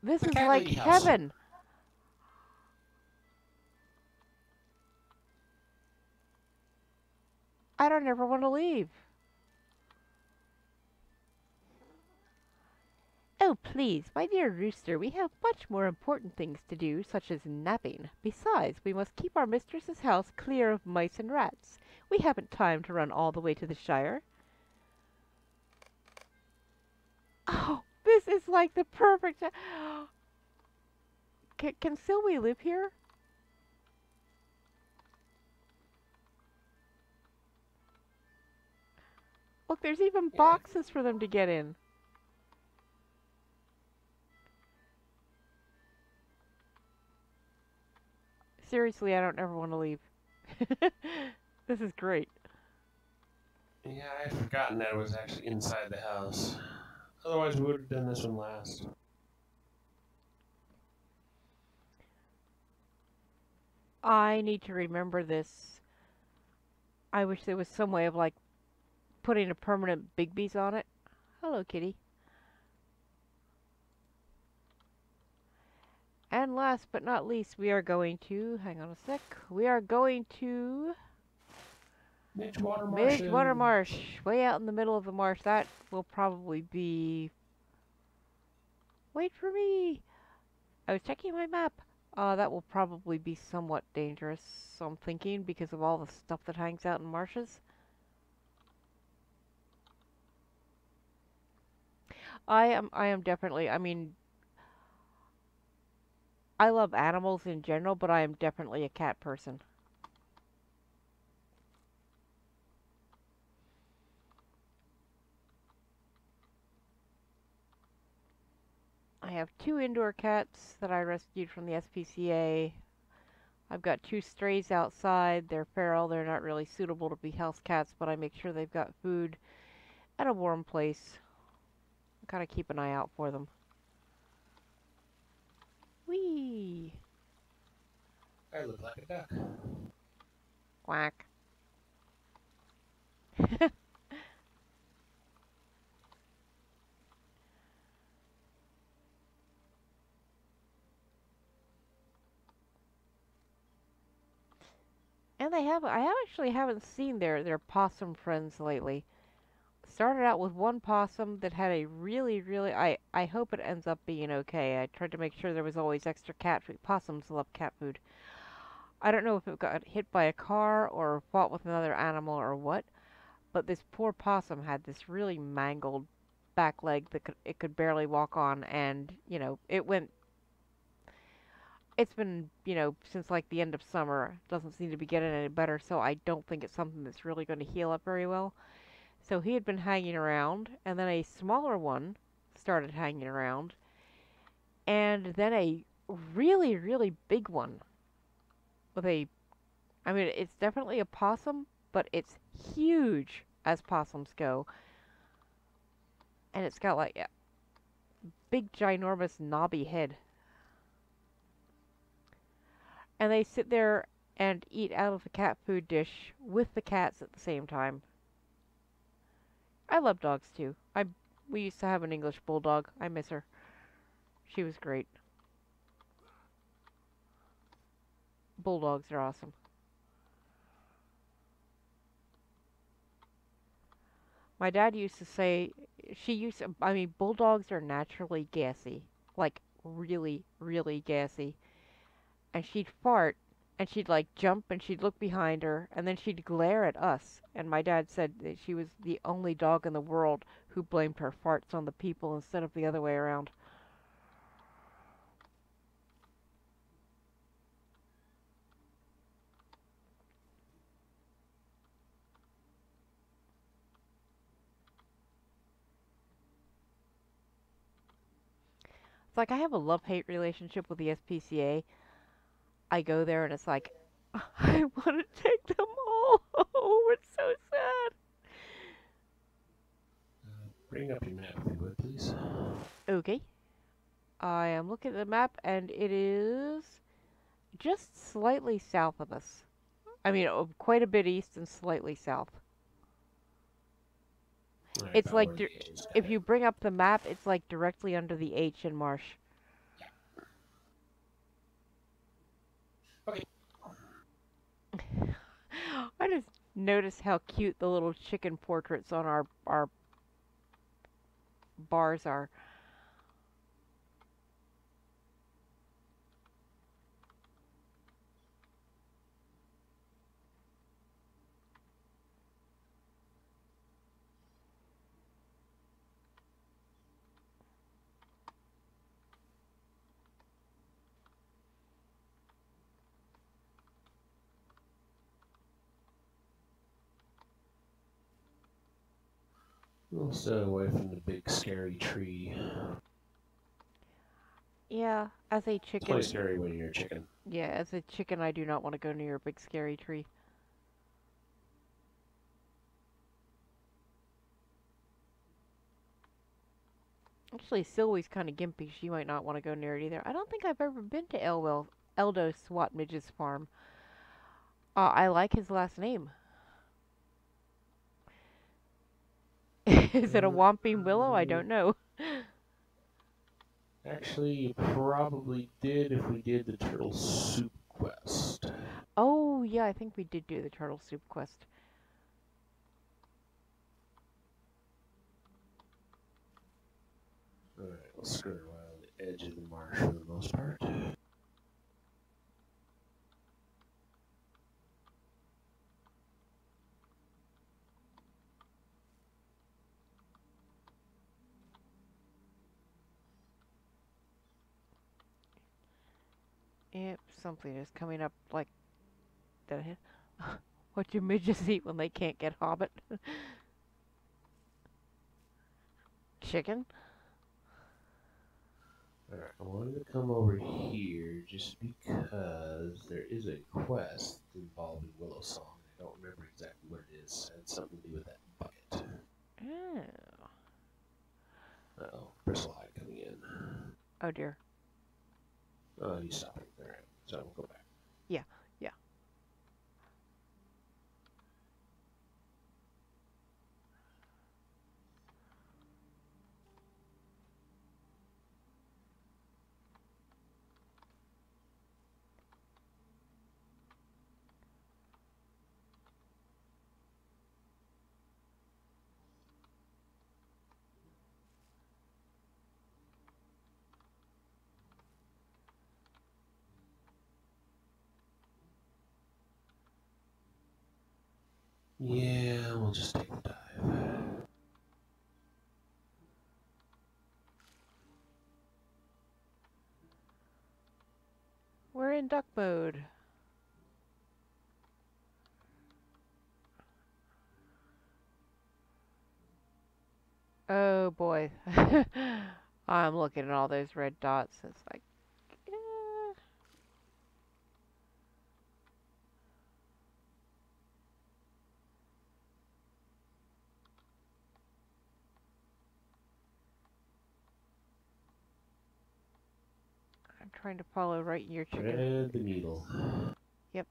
like heaven. I don't ever want to leave. Oh, please, my dear rooster, we have much more important things to do, such as napping. Besides, we must keep our mistress's house clear of mice and rats. We haven't time to run all the way to the Shire. Oh, this is like the perfect... Can Sylvie live here? Look, there's even boxes for them to get in. Seriously, I don't ever want to leave. This is great.
Yeah, I had forgotten that it was actually inside the house. Otherwise, we would have done this one last.
I need to remember this. I wish there was some way of, like, putting a permanent Bigby's on it. Hello, kitty. And last but not least, we are going to, hang on a sec, we are going to
Midgewater
Midgewater
Marsh.
Marsh, way out in the middle of the marsh. That will probably be, wait for me, I was checking my map. That will probably be somewhat dangerous, so I'm thinking, because of all the stuff that hangs out in marshes. I am definitely, I mean, I love animals in general, but I am definitely a cat person. I have two indoor cats that I rescued from the SPCA. I've got two strays outside. They're feral. They're not really suitable to be house cats, but I make sure they've got food and a warm place. I gotta keep an eye out for them. Whee!
I look like a duck.
Quack. And I actually haven't seen their possum friends lately. Started out with one possum that had a really, I hope it ends up being okay. I tried to make sure there was always extra cat food. Possums love cat food. I don't know if it got hit by a car or fought with another animal or what, but this poor possum had this really mangled back leg that it could barely walk on, and it's been, since like the end of summer. Doesn't seem to be getting any better, so I don't think it's something that's really going to heal up very well. So he had been hanging around, and then a smaller one started hanging around, and then a really big one with a, I mean, it's definitely a possum, but it's huge as possums go, and it's got like a big, ginormous, knobby head. And they sit there and eat out of the cat food dish with the cats at the same time. I love dogs too. We used to have an English bulldog. I miss her. She was great. Bulldogs are awesome. My dad used to say I mean, bulldogs are naturally gassy. Like really gassy. And she'd fart and she'd like jump and she'd look behind her and then she'd glare at us. And my dad said that she was the only dog in the world who blamed her farts on the people instead of the other way around. It's like I have a love-hate relationship with the SPCA. I go there and it's like, I want to take them all. Oh, it's so sad.
Bring up your map if you would, please.
Okay. I am looking at the map and it is just slightly south of us. I mean, quite a bit east and slightly south.
Right,
It's
about
like,
where the edge is. Got
if
it.
you bring up the map, it's like directly under the H in Marsh.
Okay.
I just noticed how cute the little chicken portraits on our bars are.
We'll stay away from the big scary tree.
Yeah, as a
It's only
chicken,
scary when you're a chicken.
yeah, as a chicken, I do not want to go near a big scary tree. Actually, Sylvie's kind of gimpy. She might not want to go near it either. I don't think I've ever been to Eldo Swat Midge's farm. I like his last name. Is it a Whomping Willow? I don't know.
Actually, you probably did if we did the turtle soup quest.
Oh, yeah, I think we did do the turtle soup quest.
Alright, we'll skirt around the edge of the marsh for the most part.
Yep, something is coming up like that. What do midgets eat when they can't get hobbit? Chicken?
Alright, I wanted to come over here just because there is a quest involving Willow Song. I don't remember exactly what it is. It had something to do with that bucket.
Oh.
Uh-oh, Bristlehide coming in.
Oh dear.
Oh, he's stopping. Alright, so we'll go back.
Yeah, yeah.
Yeah, we'll just take the dive.
We're in duck mode. Oh boy. I'm looking at all those red dots. It's like, eh. I'm trying to follow right in your chicken.
Thread the needle.
Yep.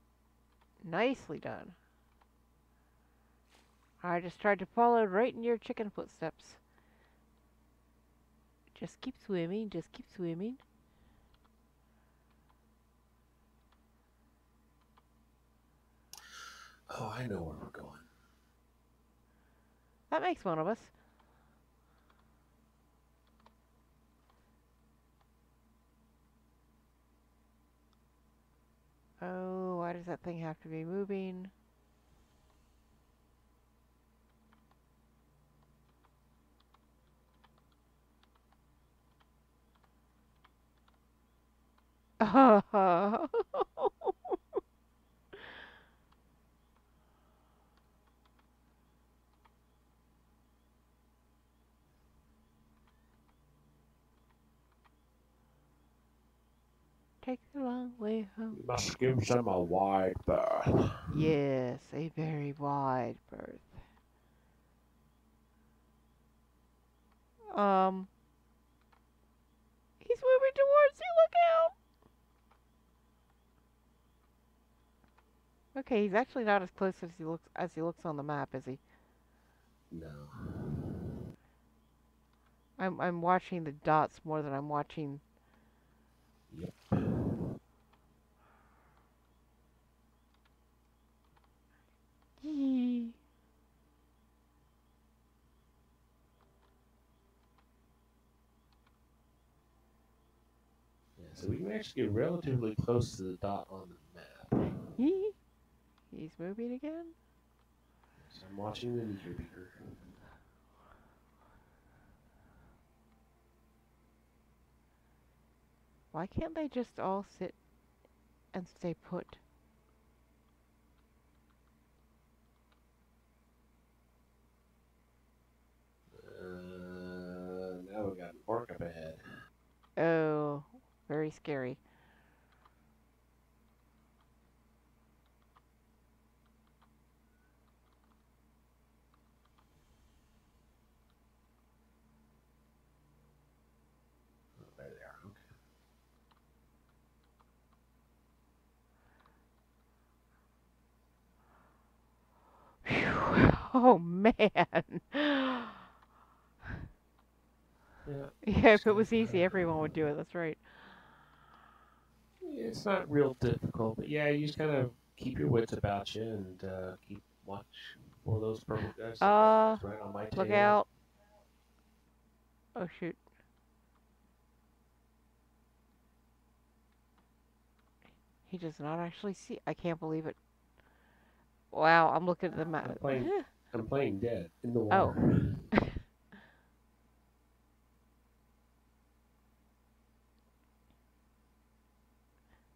Nicely done. I just tried to follow right in your chicken footsteps. Just keep swimming, just keep swimming.
Oh, I know where we're going.
That makes one of us. Oh, why does that thing have to be moving? Take the long way home.
We must give them a wide berth.
Yes, a very wide berth. He's moving towards you. Look out. Okay, he's actually not as close as he looks on the map, is he?
No.
I'm watching the dots more than I'm watching.
Yep.
Yee.
Yeah, so we can actually get relatively close to the dot on the map.
Yee. He's moving again.
So I'm watching the meter beaker.
Why can't they just all sit and stay put?
Now we got an orc up ahead.
Oh, very scary.
Oh, there they are. Okay.
Phew. Oh man.
Yeah,
Yeah, if
just
it
gotta
was easy, everyone would do it. That's right.
it's not real difficult, but yeah, you just kind of keep your wits about you and keep watch for those purple guys. That guy
Uh,
was right on my
look
tail.
out. Oh, shoot. He does not actually see. I can't believe it. Wow, I'm looking at the
I'm
map.
playing. I'm playing dead in the
Oh,
water.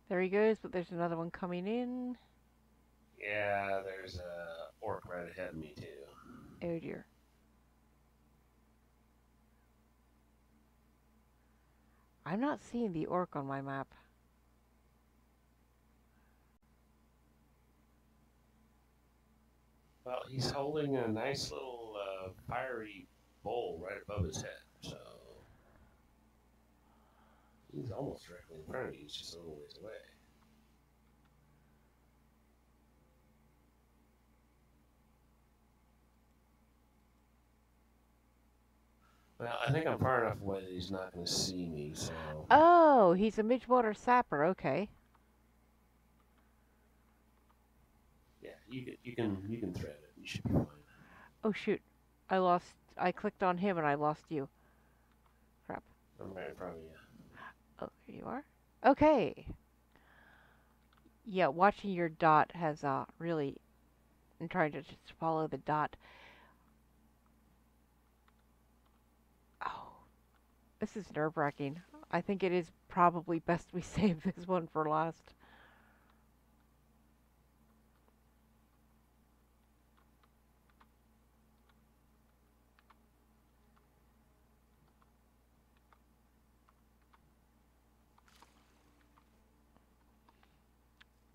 there he goes, but there's another one coming in.
Yeah, there's a orc right ahead of me too.
Oh, dear. I'm not seeing the orc on my map.
Well, he's holding a nice little fiery bowl right above his head, so he's almost directly in front of you. He's just a little ways away. Well, I think I'm far enough away that he's not going to see me. So
Oh, he's a Midgewater sapper. Okay.
yeah, you can thread it. You should be fine.
Oh, shoot. I clicked on him and I lost you. Crap.
I'm right in front of you.
Oh, there you are. Okay. Yeah, watching your dot has really. I'm trying to just follow the dot. Oh, this is nerve-wracking. I think it is probably best we save this one for last.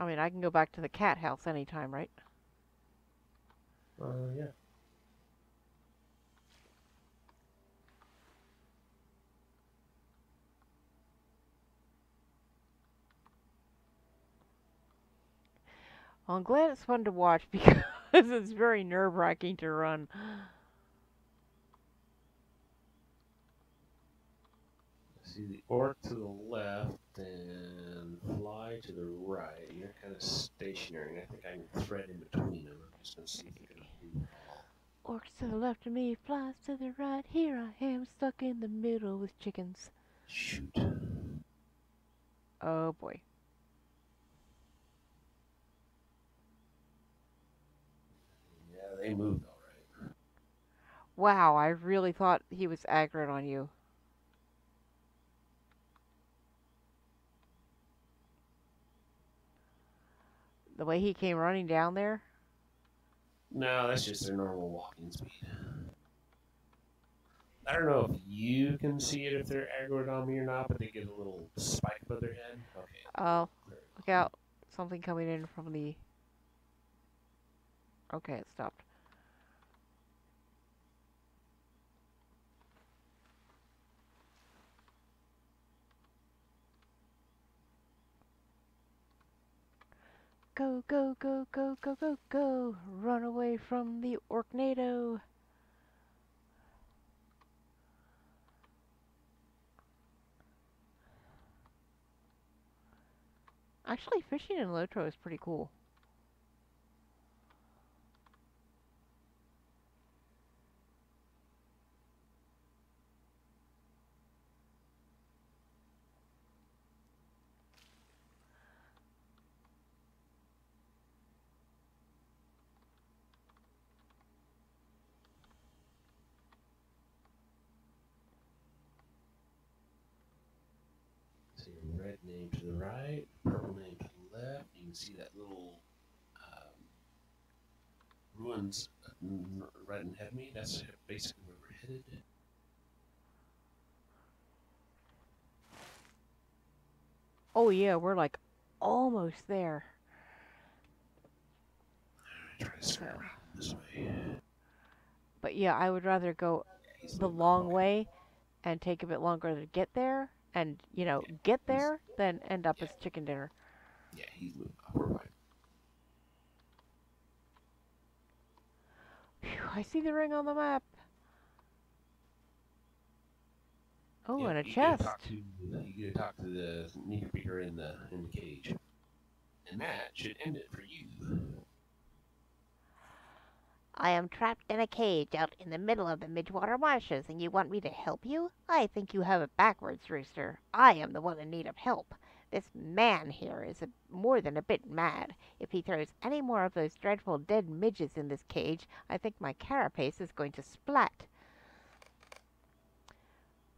I mean, I can go back to the cat house anytime, right?
Yeah.
Well, I'm glad it's fun to watch because it's very nerve-wracking to run.
See the orc to the left and fly to the right. And you're kind of stationary. And I think I can thread in between them. I'm just going to see if you're going to move at all.
Orcs to the left of me, flies to the right. Here I am, stuck in the middle with chickens.
Shoot.
Oh boy.
Yeah, they moved all right.
Wow, I really thought he was aggroed on you. The way he came running down there.
No, that's just their normal walking speed. I don't know if you can see it if they're aggroed on me or not, but they get a little spike above their head. Okay.
Oh, look out. Something coming in from the... Okay, it stopped. Go, go, go, go, go, go, go. Run away from the Orcnado. Actually, fishing in LotRO is pretty cool.
See your red name to the right, purple name to the left. You can see that little ruins right ahead of me. That's basically where we're headed.
Oh yeah, we're like almost there.
Try to
So,
skirt around this way.
but yeah, I would rather go
Yeah, he's
the
moving.
long
Okay.
way and take a bit longer to get there and,
Yeah,
get
he's
there than end up
yeah,
as chicken dinner.
yeah, he's moving up. We're fine.
Phew, I see the ring on the map. Oh,
Yep,
and a
you gotta
chest.
talk to the meter beater in the cage, and that should end it for you.
I am trapped in a cage out in the middle of the Midgewater Marshes, and you want me to help you? I think you have it backwards, Rooster. I am the one in need of help. This man here is more than a bit mad. If he throws any more of those dreadful dead midges in this cage, I think my carapace is going to splat.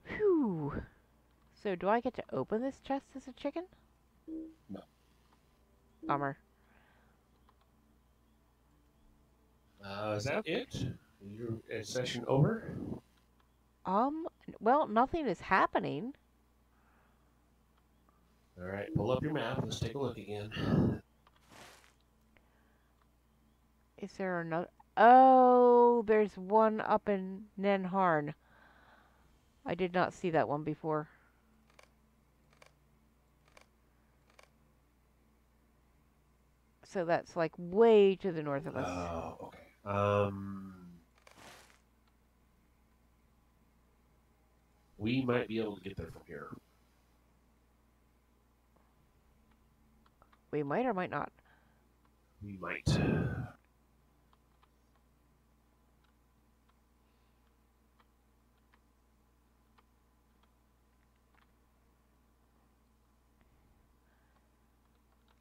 Phew. So do I get to open this chest as a chicken?
No.
Bummer.
Is that it? Your session over?
Well, nothing is happening.
All right, pull up your map. Let's take a look again.
Is there another? Oh, there's one up in Nenharn. I did not see that one before. So that's like way to the north of us.
Oh, okay. We might be able to get there from here.
We might or might not.
We might.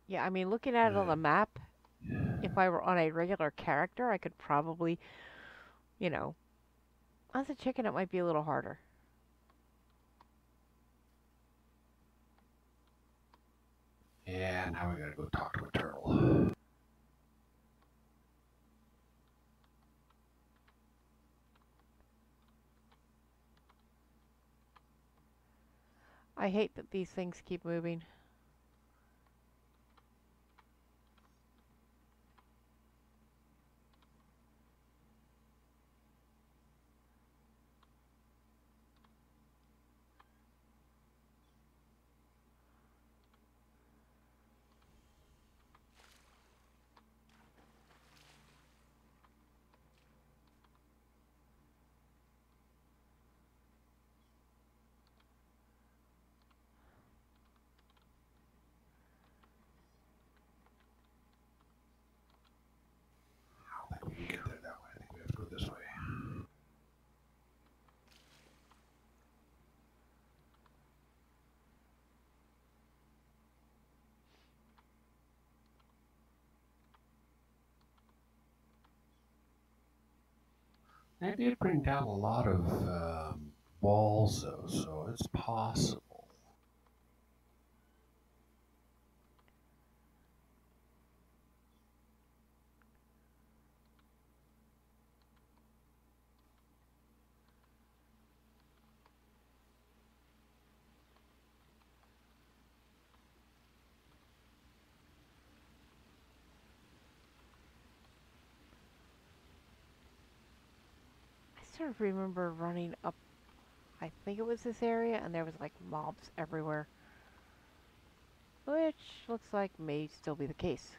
Yeah, I mean, looking at it on the map, if I were on a regular character, I could probably, you know, as a chicken, it might be a little harder.
Yeah, now we gotta go talk to a turtle.
I hate that these things keep moving.
I don't think we can get there that way. I think we have to go this way. They did bring down a lot of walls, though, so it's possible.
I sort of remember running up, I think it was this area, and there was like mobs everywhere. Which looks like may still be the case.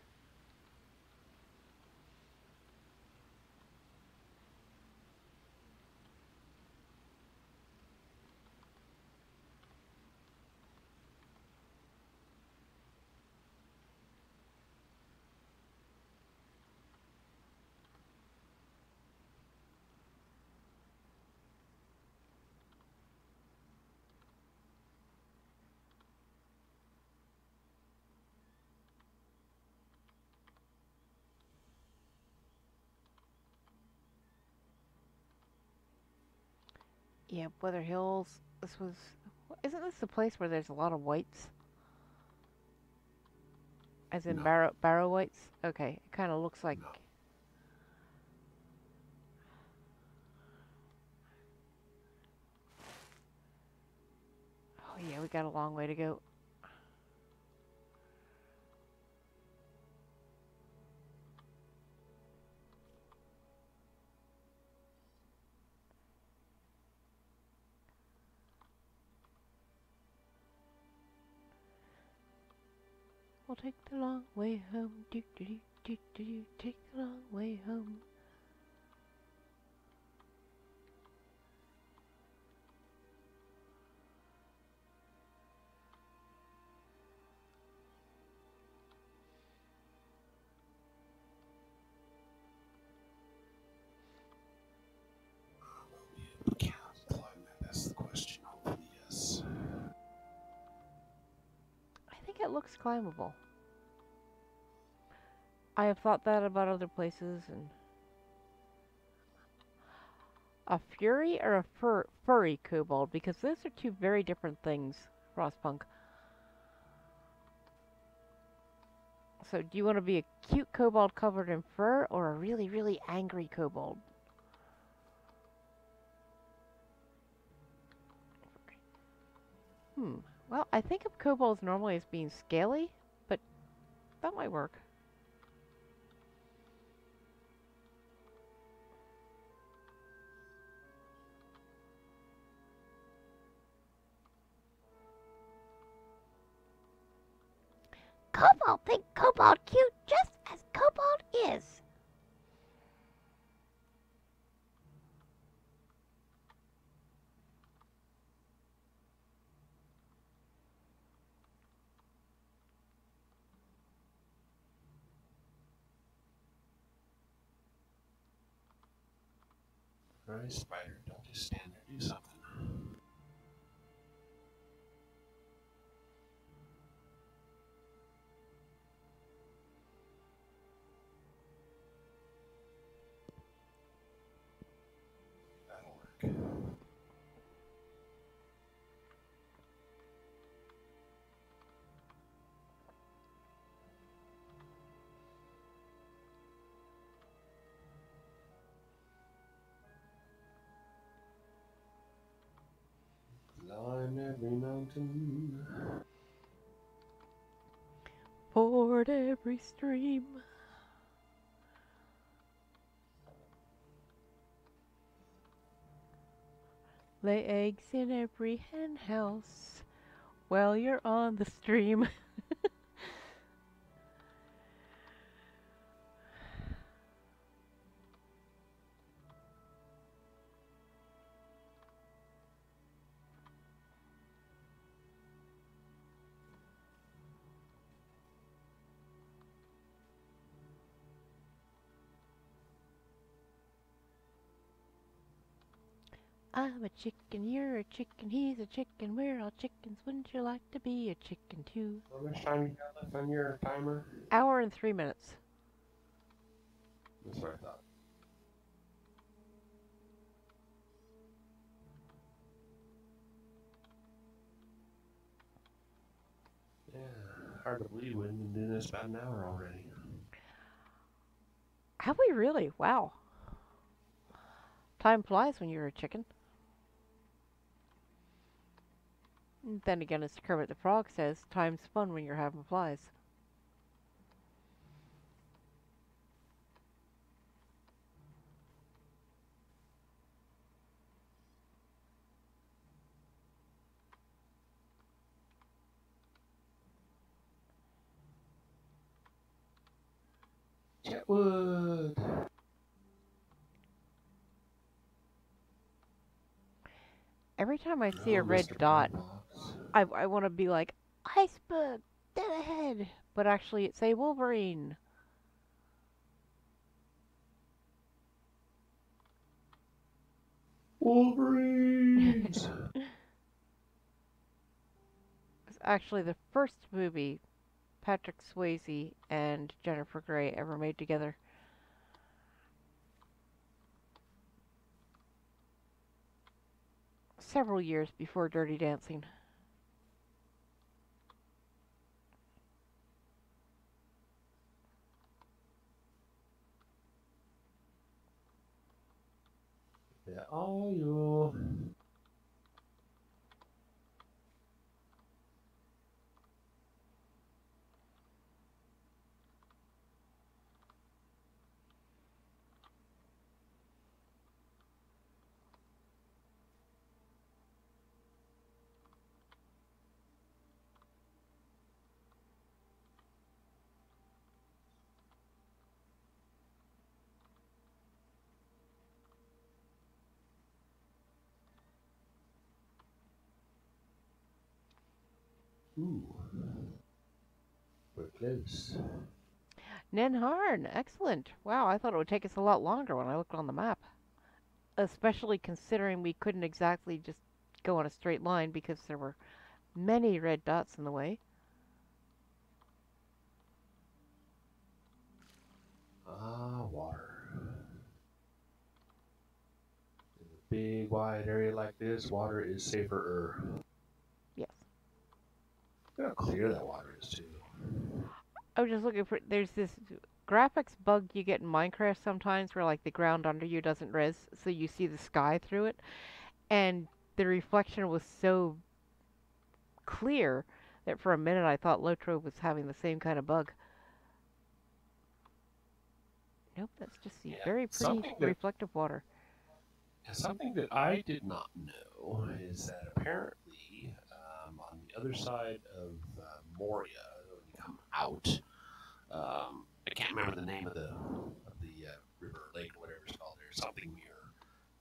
Yeah, Weather Hills. This was. Isn't this the place where there's a lot of whites? As in
No.
barrow whites? Okay, it kind of looks like.
No.
Oh, yeah, we got a long way to go. We'll take the long way home. Do do do do do do. Take the long way home.
Can I climb that? That's the question. Hopefully, yes.
I think it looks climbable. I have thought that about other places, and a fury or a furry kobold, because those are two very different things, Frostpunk. So, do you want to be a cute kobold covered in fur, or a really, really angry kobold? Hmm. Well, I think of kobolds normally as being scaly, but that might work.
Kobold think Kobold cute just as Kobold is.
Alright, spider, don't just stand there. Do something. That'll work. Climb every mountain.
Ford every stream. Lay eggs in every hen house while you're on the stream. I'm a chicken, you're a chicken, he's a chicken, we're all chickens. Wouldn't you like to be a chicken too?
How much time you got left on your timer?
Hour and 3 minutes.
That's what I thought. Yeah, hard to believe we've been doing this about an hour already.
Have we really? Wow. Time flies when you're a chicken. And then again, as Kermit the Frog says, time's fun when you're having flies.
Chetwood!
Every time I see a
Oh,
red
Mr.
dot,
Pillbox.
I want to be like, iceberg, dead ahead. But actually, it's a Wolverine.
Wolverines!
It's actually the first movie Patrick Swayze and Jennifer Grey ever made together. Several years before Dirty Dancing.
Yeah, oh, you. Ooh. We're close.
Nenharn, excellent. Wow, I thought it would take us a lot longer when I looked on the map. especially considering we couldn't exactly just go on a straight line because there were many red dots in the way.
Ah, water. In a big, wide area like this, water is safer.
Yes.
Look how clear that water is, too.
I was just looking for. There's this graphics bug you get in Minecraft sometimes where, like, the ground under you doesn't res, so you see the sky through it. And the reflection was so clear that for a minute I thought LotRO was having the same kind of bug. Nope, that's just the
Yeah,
very pretty reflective water.
something that I did not know is that apparently on the other side of Moria, when you come out, I can't remember the name of the river, lake, whatever it's called. There's something mirror,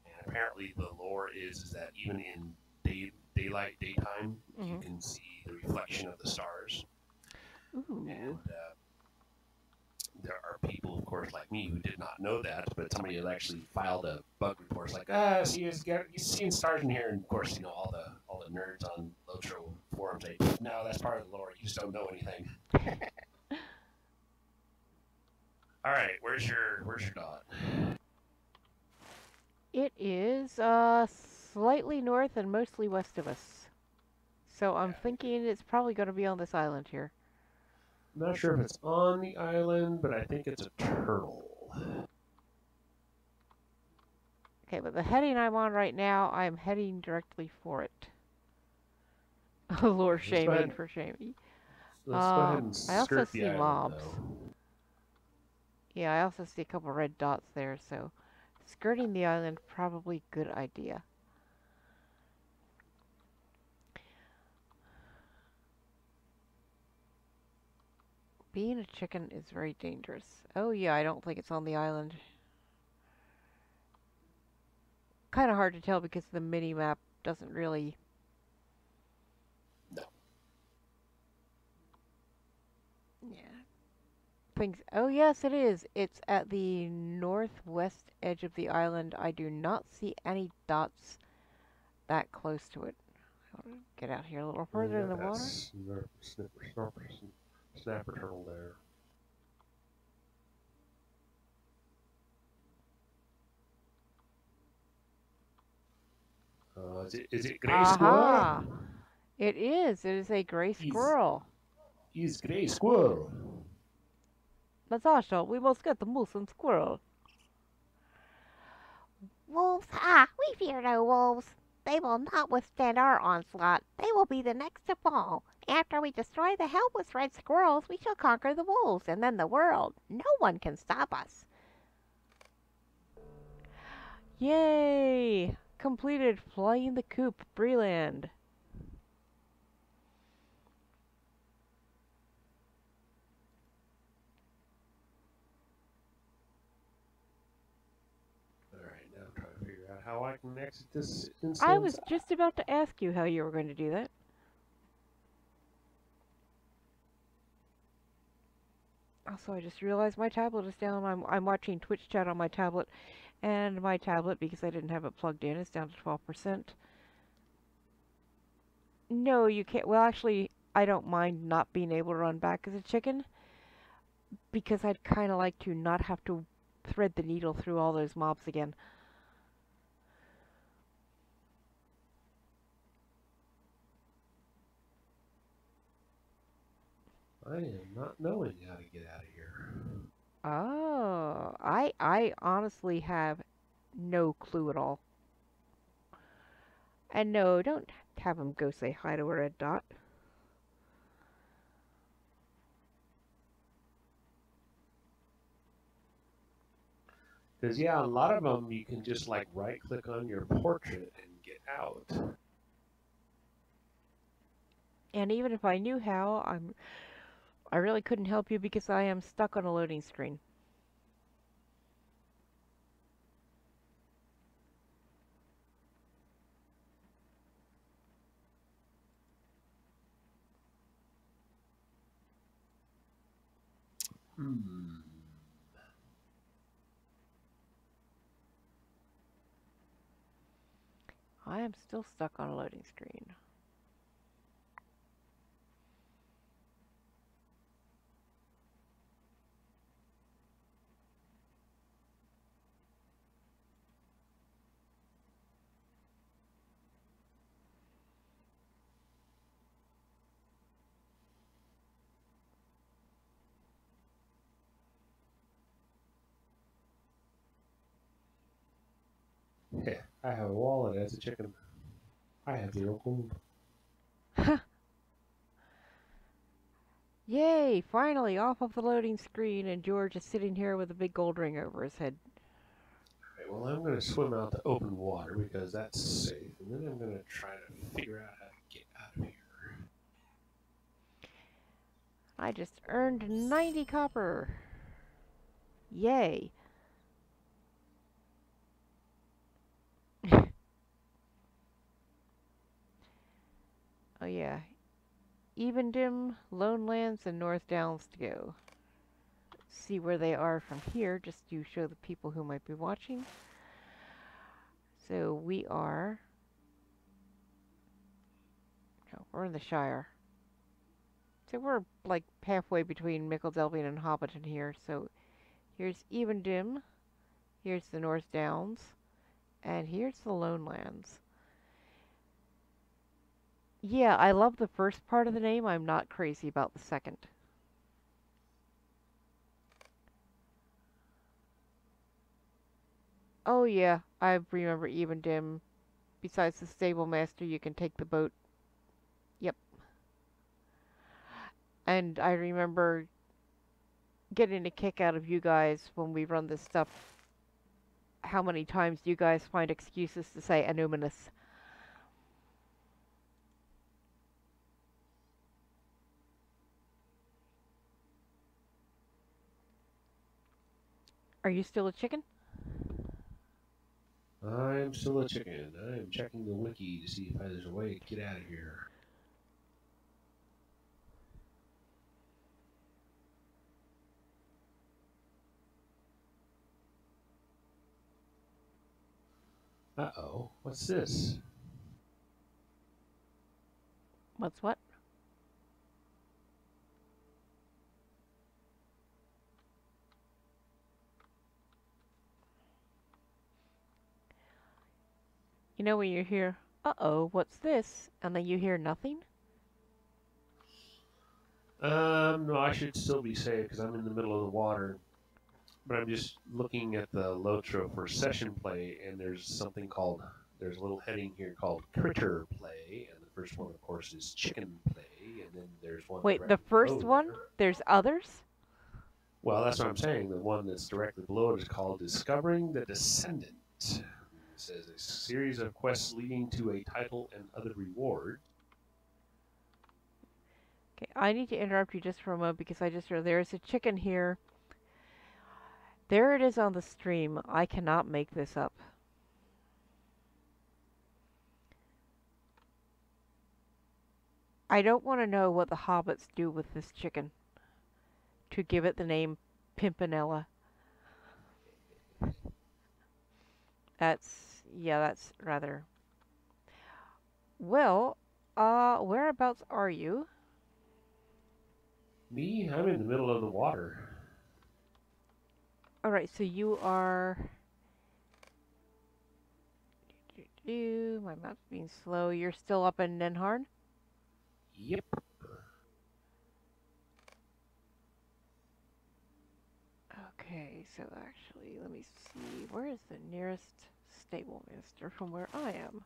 and apparently the lore is that even in daylight, daytime, you can see the reflection of the stars.
Ooh.
And there are people, of course, like me, who did not know that, but somebody had actually filed a bug report, like, see, you're seeing stars in here, and of course, all the nerds on LotRO forums say, no, that's part of the lore. You just don't know anything. All right, where's your dot?
It is slightly north and mostly west of us. So I'm thinking it's probably going to be on this island here.
I'm not sure if it's on the island, but I think it's a turtle.
Okay, but the heading I'm on right now, I'm heading directly for it. Lure shaming for shaming.
Let's go ahead and
I also
skirt the
see
island,
mobs.
though.
Yeah, I also see a couple red dots there, so skirting the island probably good idea. Being a chicken is very dangerous. Oh yeah, I don't think it's on the island. Kind of hard to tell because the mini map doesn't really.
No.
Yeah. Things. Oh yes, it is. It's at the northwest edge of the island. I do not see any dots that close to it. I'll get out here a little further in the water.
Snapper turtle there. Is it gray squirrel?
It is. It is a gray squirrel.
He's gray squirrel.
Natasha, we must get the moose and squirrel.
Wolves? We fear no wolves. They will not withstand our onslaught. They will be the next to fall. After we destroy the helpless red squirrels, we shall conquer the wolves and then the world. No one can stop us.
Yay! Completed flying the coop, Breeland.
Alright, now I'm trying to figure out how I can exit this instance.
I was just about to ask you how you were going to do that. Also, I just realized my tablet is down. I'm watching Twitch chat on my tablet, and my tablet, because I didn't have it plugged in, is down to 12%. No, you can't. Well, actually, I don't mind not being able to run back as a chicken, because I'd kind of like to not have to thread the needle through all those mobs again.
I am not knowing how to get out of here.
Oh, I honestly have no clue at all. And no, don't have him go say hi to a red dot.
Because, yeah, a lot of them you can just, like, right-click on your portrait and get out.
And even if I knew how, I really couldn't help you because I am stuck on a loading screen. I am still stuck on a loading screen.
Yeah, I have a wallet as a chicken. I have zero gold.
Yay! Finally off of the loading screen, and George is sitting here with a big gold ring over his head.
Alright, well, I'm going to swim out to open water because that's safe, and then I'm going to try to figure out how to get out of here.
I just earned 90 copper. Yay! Oh yeah. Evendim, Lone Lands, and North Downs to go. See where they are from here, just to show the people who might be watching. So we are... Oh, we're in the Shire. So we're like halfway between Mickledelvian and Hobbiton here. So here's Evendim, here's the North Downs, and here's the Lone Lands. Yeah, I love the first part of the name. I'm not crazy about the second. Oh yeah, I remember Evendim. Besides the stable master, you can take the boat. Yep. And I remember getting a kick out of you guys when we run this stuff. How many times you guys find excuses to say anonymous? Are you still a chicken?
I'm still a chicken. I'm checking the wiki to see if there's a way to get out of here. Uh-oh, what's this?
What's what? You know when you hear, uh-oh, what's this? And then you hear nothing?
No, I should still be safe because I'm in the middle of the water. But I'm just looking at the LotRO for session play, and there's a little heading here called critter play, and the first one, of course, is chicken play, and then there's one
Wait, the
directly
first
below
one?
there.
There's others?
Well, that's what I'm saying. The one that's directly below it is called Discovering the Descendant. It says a series of quests leading to a title and other rewards.
Okay, I need to interrupt you just for a moment because I just heard there's a chicken here. There it is on the stream. I cannot make this up. I don't want to know what the hobbits do with this chicken to give it the name Pimpinella. That's rather... Well, whereabouts are you?
Me? I'm in the middle of the water.
Alright, so you are... My map's being slow. You're still up in Nenharn?
Yep.
Okay, so actually, let me see. Where is the nearest stable master from where I am?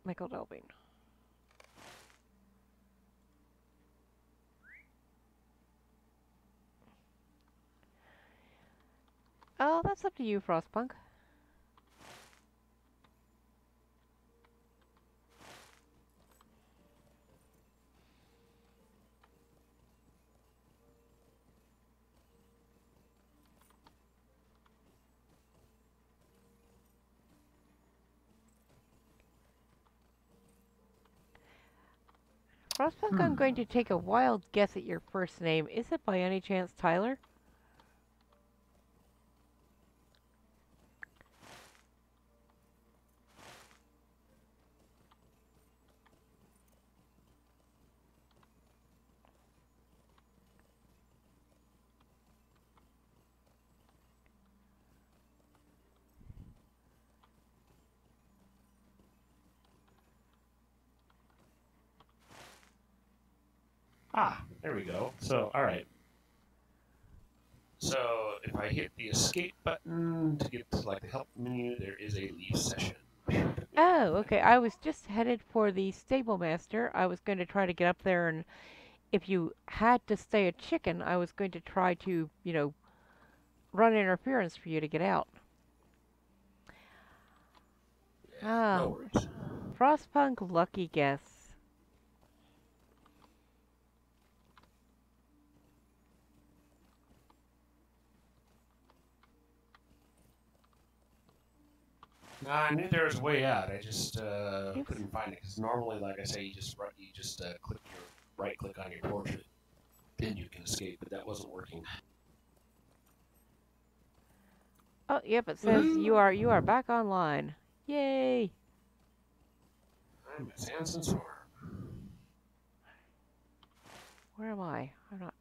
Mickledelving. Oh, that's up to you, Frostpunk. Frostpunk, I'm going to take a wild guess at your first name. Is it by any chance Tyler?
There we go. So, all right. So, if I hit the escape button to get to like the help menu, there is a leave session.
Oh, okay. I was just headed for the stable master. I was going to try to get up there, and if you had to stay a chicken, I was going to try to, run interference for you to get out.
No
Oh,
worries.
Frostpunk lucky guess.
I knew there was a way out. I just
Oops.
couldn't find it because normally, like I say, you just click your right click on your portrait, then you can escape. But that wasn't working.
Oh, yep, it says you are back online. Yay!
I'm at Sandson Farm.
Where am I? I'm not.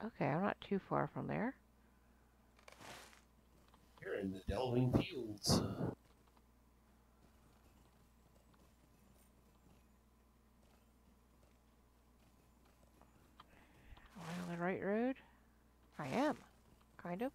Okay, I'm not too far from there.
You're in the delving fields.
Am I on the right road? I am, kind of.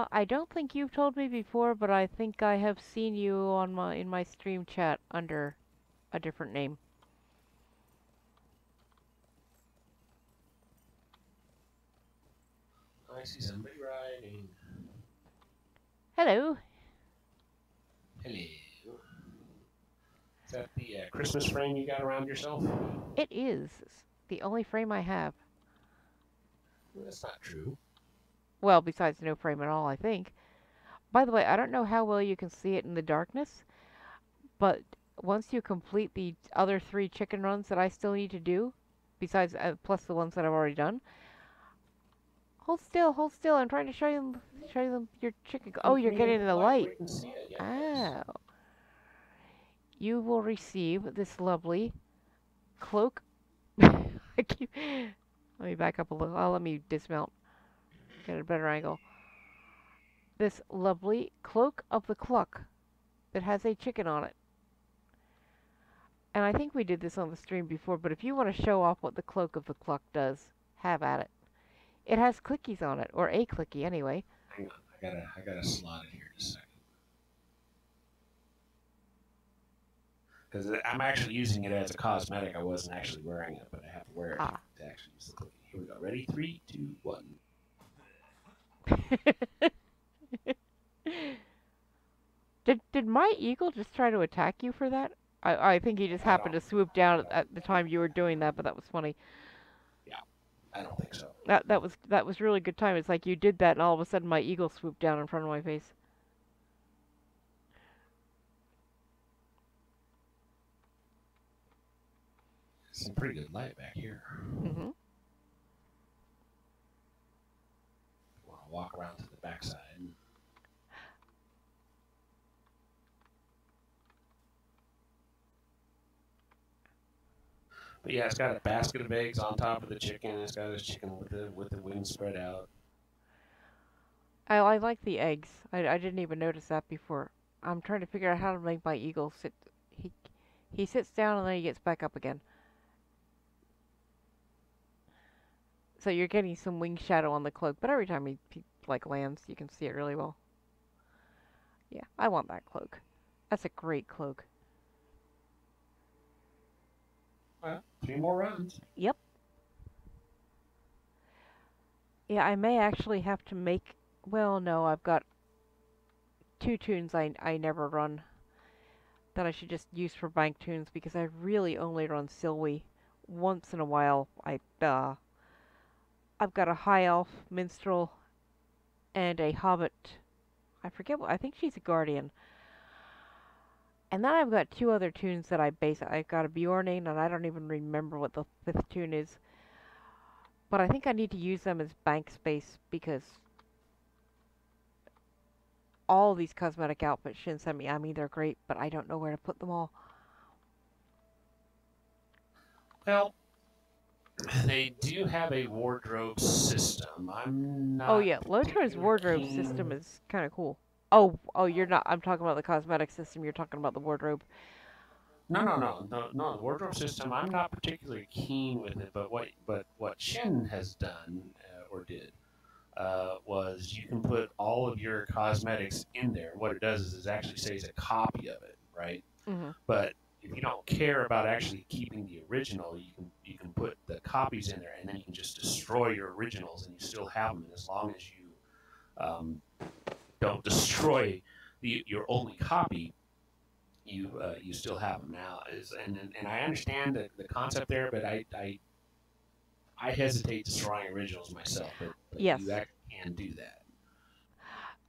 I don't think you've told me before, but I think I have seen you on in my stream chat under a different name.
I see somebody riding.
Hello.
Hello. Is that the Christmas frame you got around yourself?
It is. It's the only frame I have.
Well, that's not true.
Well, besides no frame at all, I think. By the way, I don't know how well you can see it in the darkness, but once you complete the other 3 chicken runs that I still need to do, besides plus the ones that I've already done. Hold still, hold still. I'm trying to show you your chicken. Oh, you're getting the light. Oh. You will receive this lovely cloak. I keep. Let me back up a little. Oh, let me dismount. Get a better angle. This lovely cloak of the cluck that has a chicken on it. And I think we did this on the stream before, but if you want to show off what the cloak of the cluck does, have at it. It has clickies on it, or a clicky anyway.
Hang on, I gotta slot it here in a second. Because I'm actually using it as a cosmetic. I wasn't actually wearing it, but I have to wear it to actually use the clicky. Here we go. Ready? 3, 2, 1.
Did my eagle just try to attack you for that? I think he just happened to swoop down at the time you were doing that, but that was funny.
Yeah, I don't think so.
That was really good time. It's like you did that, and all of a sudden my eagle swooped down in front of my face.
Some pretty good light back here.
Mm-hmm.
Want to walk around to the backside. But yeah, it's got a basket of eggs on top of the chicken. It's got a chicken with the wings spread out.
I like the eggs. I didn't even notice that before. I'm trying to figure out how to make my eagle sit. He sits down and then he gets back up again. So you're getting some wing shadow on the cloak, but every time he like lands, you can see it really well. Yeah, I want that cloak. That's a great cloak.
Well, 3 more runs.
Yep. Yeah, I may actually have to make. Well, no, I've got 2 tunes I never run that I should just use for bank tunes because I really only run Silwy. Once in a while, I've got a high elf minstrel and a hobbit. I forget what I think she's a guardian. And then I've got 2 other tunes that I base. I've got a Bjorning, and I don't even remember what the 5th tune is. But I think I need to use them as bank space because all these cosmetic outfits Shin sent me, I mean, they're great, but I don't know where to put them all.
Well, they do have a wardrobe system. I'm
Oh
not
yeah, LotRO's
particularly
wardrobe system
keen.
is kind of cool. Oh, you're not. I'm talking about the cosmetic system. You're talking about the wardrobe.
No. The wardrobe system. I'm not particularly keen with it. But what Shin has done or did was you can put all of your cosmetics in there. What it does is it actually saves a copy of it, right?
Hmm.
But if you don't care about actually keeping the original, you can put the copies in there, and then you can just destroy your originals, and you still have them. And as long as you um, don't destroy your only copy, you still have them. Now and I understand the concept there, but I hesitate destroying originals myself. But you
Yes.
actually can do that.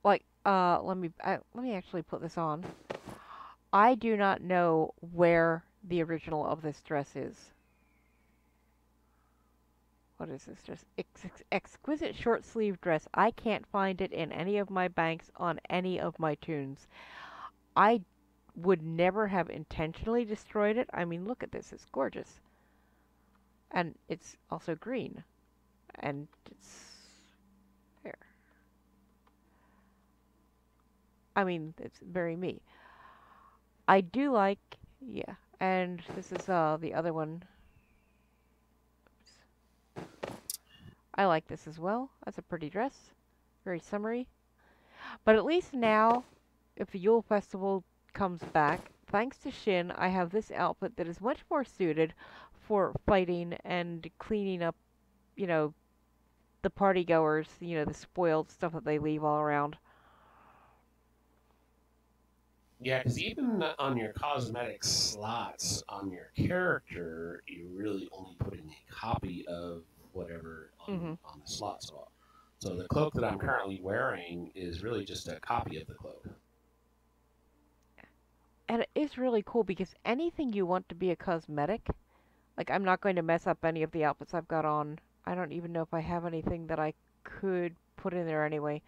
Like, let me actually put this on. I do not know where the original of this dress is. What is this dress? Exquisite short sleeve dress. I can't find it in any of my banks on any of my tunes. I would never have intentionally destroyed it. I mean, look at this. It's gorgeous. And it's also green. And it's there. I mean, it's very me. I do like, yeah. And this is the other one. I like this as well. That's a pretty dress. Very summery. But at least now, if the Yule Festival comes back, thanks to Shin, I have this outfit that is much more suited for fighting and cleaning up, you know, the party goers, the spoiled stuff that they leave all around.
Yeah, because even on your cosmetic slots on your character, you really only put in a copy of whatever
Hmm.
on the slot. So the cloak that I'm currently wearing is really just a copy of the cloak.
And it is really cool because anything you want to be a cosmetic, like I'm not going to mess up any of the outfits I've got on. I don't even know if I have anything that I could put in there anyway.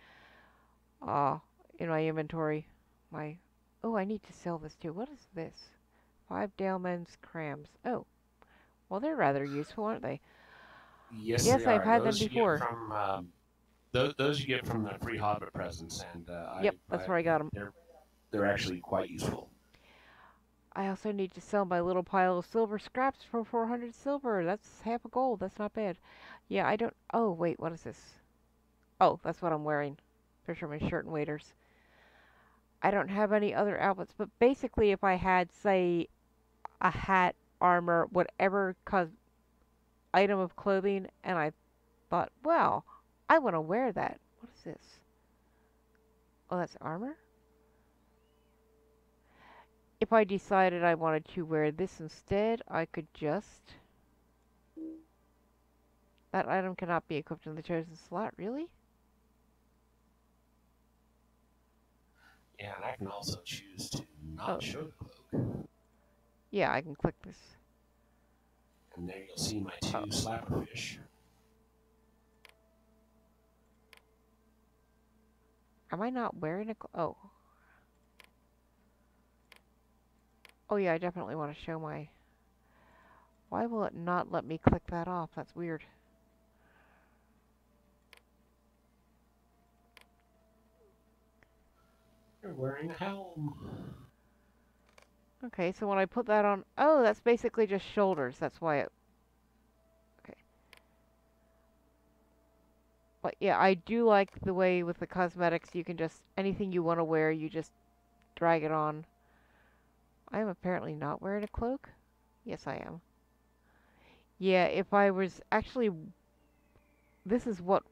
Uh, in my inventory. My Oh, I need to sell this too. What is this? 5 Daleman's crams. Oh, well, they're rather useful, aren't they?
Yes, they
Yes, I've
are.
had them
Those you get
before.
from those you get from the free Hobbit presents, and
Yep, that's where I got them.
they're actually quite useful.
I also need to sell my little pile of silver scraps for 400 silver. That's half a gold. That's not bad. Yeah, I don't. Oh, wait, what is this? Oh, that's what I'm wearing. Fisherman's shirt and waders. I don't have any other outfits, but basically, if I had, say, a hat, armor, whatever item of clothing, and I thought, wow, I want to wear that. What is this? Oh, that's armor? If I decided I wanted to wear this instead, I could just... That item cannot be equipped in the chosen slot, really?
Yeah, and I can also choose to
Oh,
not show the cloak,
yeah, I can click this.
and there you'll see my
Oh,
two slapperfish.
am I not wearing a... Oh. Oh, yeah, I definitely want to show my... Why will it not let me click that off? That's weird.
You're wearing a helm.
Okay, so when I put that on... Oh, that's basically just shoulders. That's why it... Okay. But yeah, I do like the way with the cosmetics you can just... Anything you want to wear, you just drag it on. I am apparently not wearing a cloak. Yes, I am. Yeah, if I was actually... This is what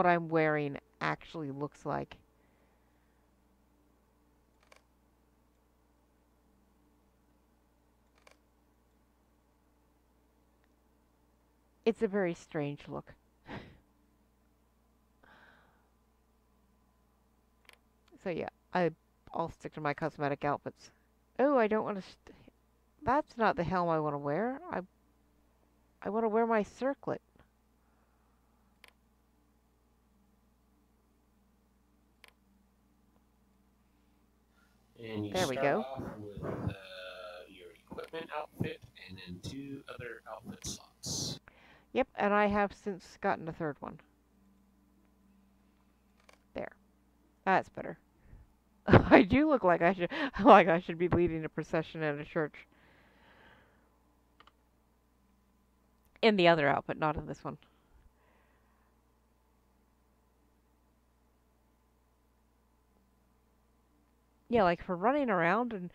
I'm wearing actually looks like. It's a very strange look. So yeah, I'll stick to my cosmetic outfits. Oh, I don't want to... That's not the helm I want to wear. I want to wear my circlet.
And you
There we
start
go.
off with your equipment outfit, and then 2 other outfit slots.
Yep, and I have since gotten a third one. There. That's better. I do look like I should be leading a procession at a church. In the other outfit, not in this one. Yeah, like for running around and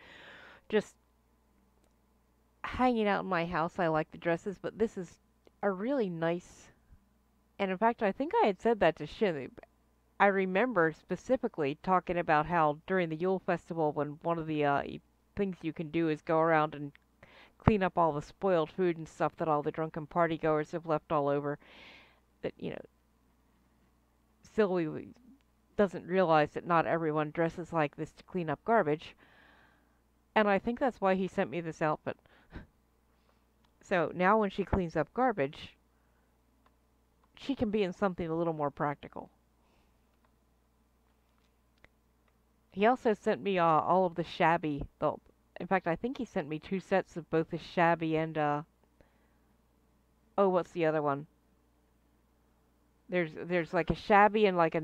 just hanging out in my house, I like the dresses, but this is a really nice. And in fact, I think I had said that to Shin. I remember specifically talking about how during the Yule Festival, when one of the things you can do is go around and clean up all the spoiled food and stuff that all the drunken partygoers have left all over, that, Sylvie doesn't realize that not everyone dresses like this to clean up garbage. And I think that's why he sent me this outfit. So now when she cleans up garbage, she can be in something a little more practical. He also sent me all of the shabby. Well, in fact, I think he sent me 2 sets of both the shabby and oh, what's the other one? There's like a shabby and like a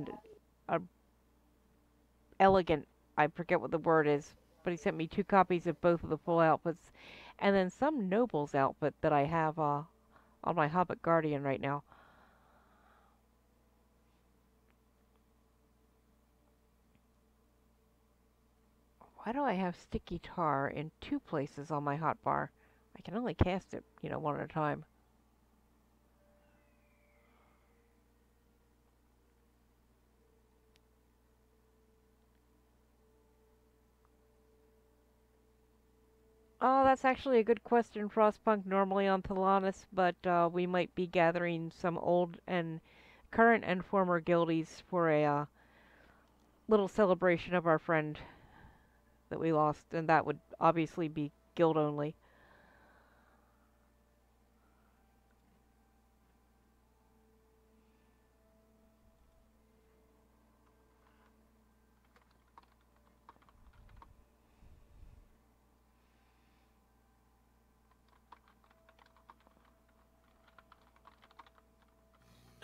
elegant. I forget what the word is, but he sent me 2 copies of both of the full outfits, and then some noble's outfit that I have on my Hobbit Guardian right now. Why do I have sticky tar in 2 places on my hotbar? I can only cast it, one at a time. Oh, that's actually a good question, Frostpunk, normally on Thalanis, but we might be gathering some old and current and former guildies for a little celebration of our friend that we lost, and that would obviously be guild only.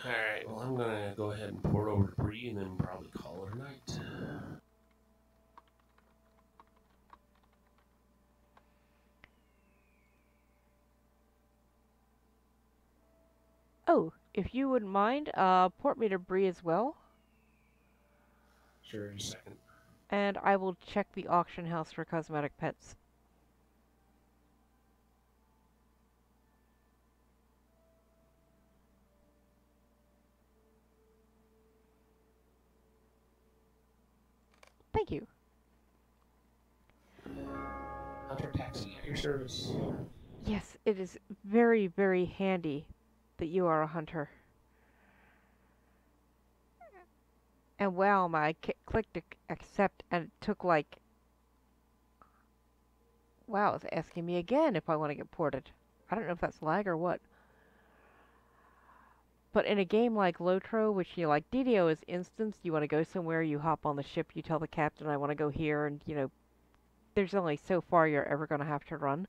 Alright, well, I'm going to go ahead and pour it over to Bree and then probably call it a night.
Oh, if you wouldn't mind, port me to Bree as well.
Sure, just a second.
And I will check the auction house for cosmetic pets. Thank you.
Hunter Taxi at your service.
Yes, it is very, very handy that you are a hunter. And wow, I clicked accept and it took like... Wow, it's asking me again if I want to get ported. I don't know if that's lag or what. But in a game like LotRO, which, like DDO is instance, you want to go somewhere, you hop on the ship, you tell the captain, I want to go here, and, there's only so far you're ever going to have to run.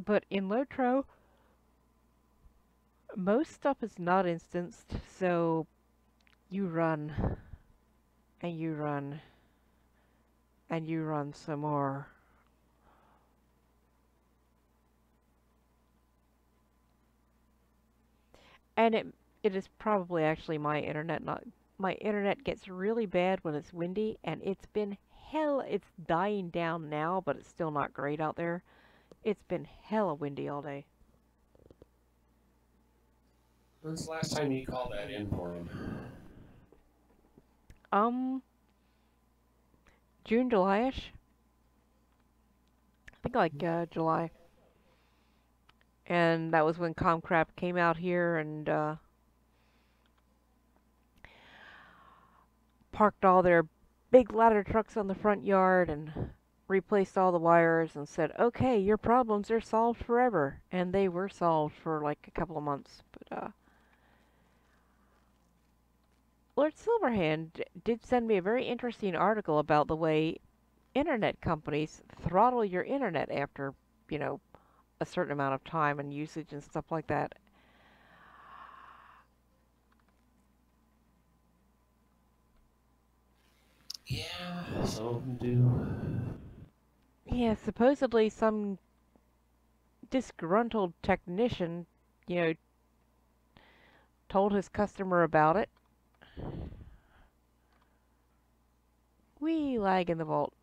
But in LotRO, most stuff is not instanced, so you run, and you run, and you run some more. And it is probably actually my internet. Not my internet gets really bad when it's windy, and it's been hell. It's dying down now, but it's still not great out there. It's been hella windy all day.
When's the last time you called that in for him?
June, July-ish. I think like July. And that was when Comcrap came out here and parked all their big ladder trucks on the front yard and replaced all the wires and said, okay, your problems are solved forever. And they were solved for like a couple of months. But Lord Silverhand did send me a very interesting article about the way internet companies throttle your internet after, you know, a certain amount of time and usage and stuff like that.
Yeah, some of them do.
Yeah, supposedly some disgruntled technician, you know, told his customer about it. We lag in the vault.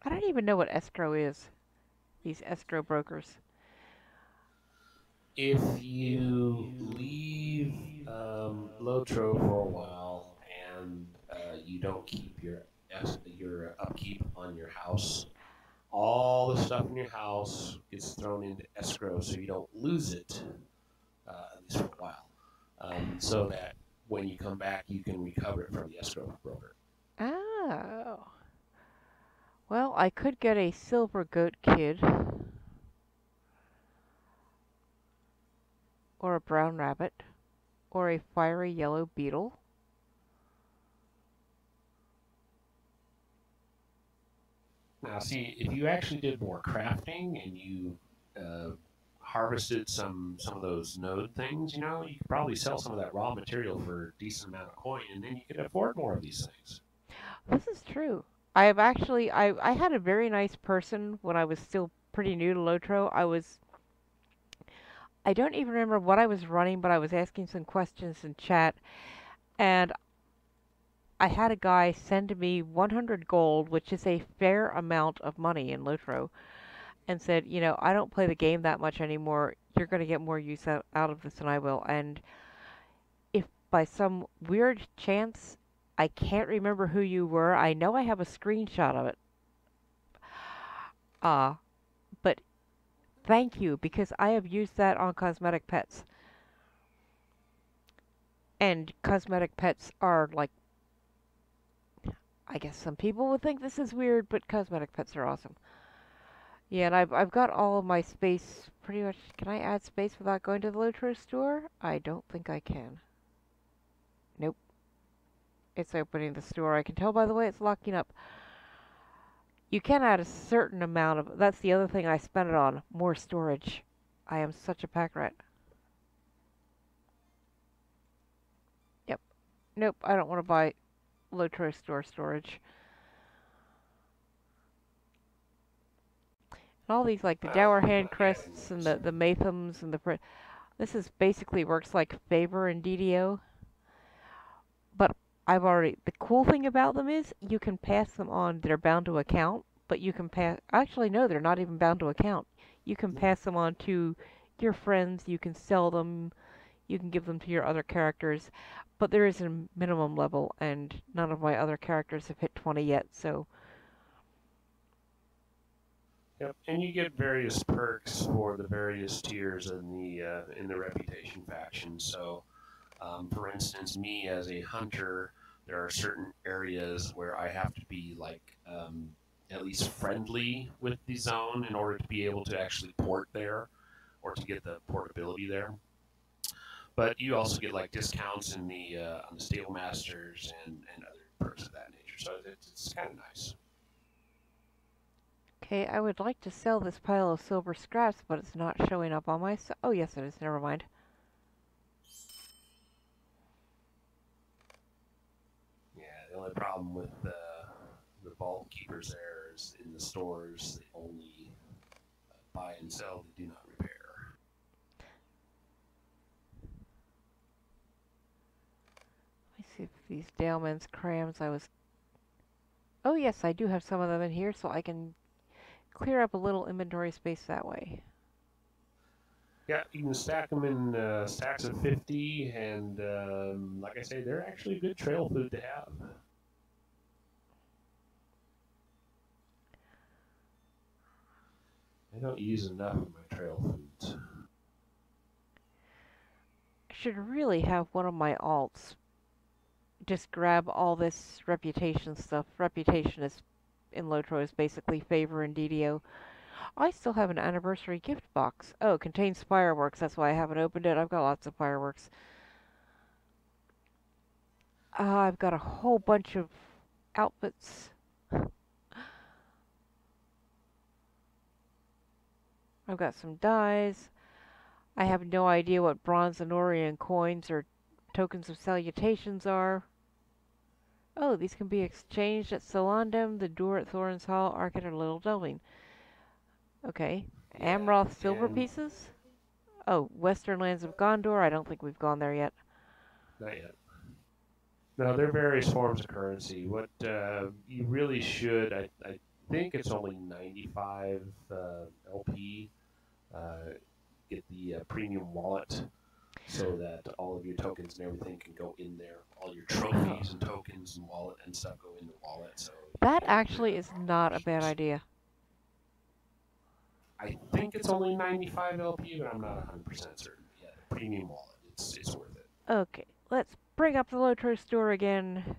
I don't even know what escrow is. These escrow brokers.
If you leave LotRO for a while and you don't keep your upkeep on your house, all the stuff in your house gets thrown into escrow, so you don't lose it at least for a while, so that when you come back, you can recover it from the escrow broker.
Oh. Well, I could get a silver goat kid. Or a brown rabbit. Or a fiery yellow beetle.
Now, see, if you actually did more crafting and you uh, harvested some of those node things, you could probably sell some of that raw material for a decent amount of coin, and then you could afford more of these things.
This is true. I had a very nice person when I was still pretty new to LotRO. I don't even remember what I was running, but I was asking some questions in chat, and I had a guy send me 100 gold, which is a fair amount of money in LotRO, and said, I don't play the game that much anymore. You're going to get more use out of this than I will. And if by some weird chance I can't remember who you were, I know I have a screenshot of it. Uh, but thank you, because I have used that on cosmetic pets. And cosmetic pets are like, I guess some people would think this is weird, but cosmetic pets are awesome. Yeah, and I've got all of my space pretty much. Can I add space without going to the LotRO store? I don't think I can. Nope. It's opening the store. I can tell by the way it's locking up. You can add a certain amount of. That's the other thing I spent it on. More storage. I am such a pack rat. Yep. Nope. I don't want to buy LotRO store storage. And all these like the
Well,
dour hand
yeah,
crests and the mathams and the. This is basically works like favor in DDO. But the cool thing about them is you can pass them on. They're bound to account, but you can pass, actually, no, they're not even bound to account. You can pass them on to your friends, you can sell them, you can give them to your other characters, but there is a minimum level, and none of my other characters have hit 20 yet, so.
Yep, and you get various perks for the various tiers in the reputation faction. So, for instance, me as a hunter, there are certain areas where I have to be like at least friendly with the zone in order to be able to actually port there or to get the portability there. But you also get like discounts in the on the stable masters and other perks of that nature. So it's kind of nice.
Okay, I would like to sell this pile of silver scraps, but it's not showing up on my. Oh, yes, it is. Never mind.
Yeah, the only problem with the vault keepers there is in the stores they only buy and sell, they do not repair.
Let me see if these Daleman's crams I was. Oh, yes, I do have some of them in here, so I can clear up a little inventory space that way.
Yeah, you can stack them in stacks of 50, and like I say, they're actually good trail food to have. I don't use enough of my trail foods.
I should really have one of my alts just grab all this reputation stuff. Reputation is in LotRO is basically favor and DDO. I still have an anniversary gift box. Oh, it contains fireworks. That's why I haven't opened it. I've got lots of fireworks. I've got a whole bunch of outfits. I've got some dies. I have no idea what bronze and Orion coins or tokens of salutations are. Oh, these can be exchanged at Solandem, the door at Thorin's Hall, Arcade, or Little Delving. Okay.
Yeah,
Amroth silver
and
pieces? Oh, Western Lands of Gondor. I don't think we've gone there yet.
not yet. No, there are various forms of currency. What you really should, I think it's only 95 LP. Get the premium wallet so that all of your tokens and everything can go in there. All your trophies and tokens and wallet and stuff go in the wallet. So
That actually is not a bad idea.
I think it's only 95 LP, but I'm not 100% certain. Yeah, the premium wallet, it's worth it.
Okay, let's bring up the LotRO store again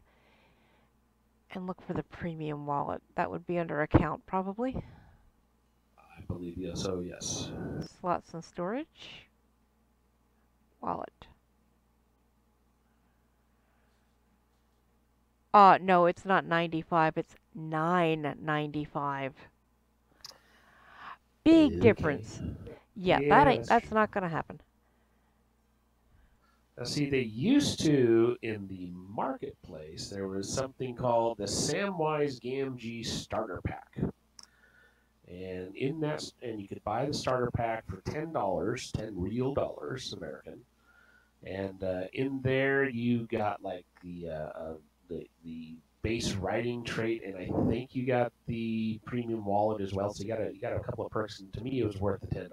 and look for the premium wallet. That would be under account, probably.
I believe so, yes.
Slots and storage. Wallet. No, it's not 95, it's 9.95. Big difference. Yeah, that's not gonna happen.
Now, see, they used to, in the marketplace, there was something called the Samwise Gamgee Starter Pack. And in that, and you could buy the starter pack for $10, 10 real dollars American. And in there, you got like the base writing trait, and I think you got the premium wallet as well. So you got a couple of perks, and to me, it was worth the $10.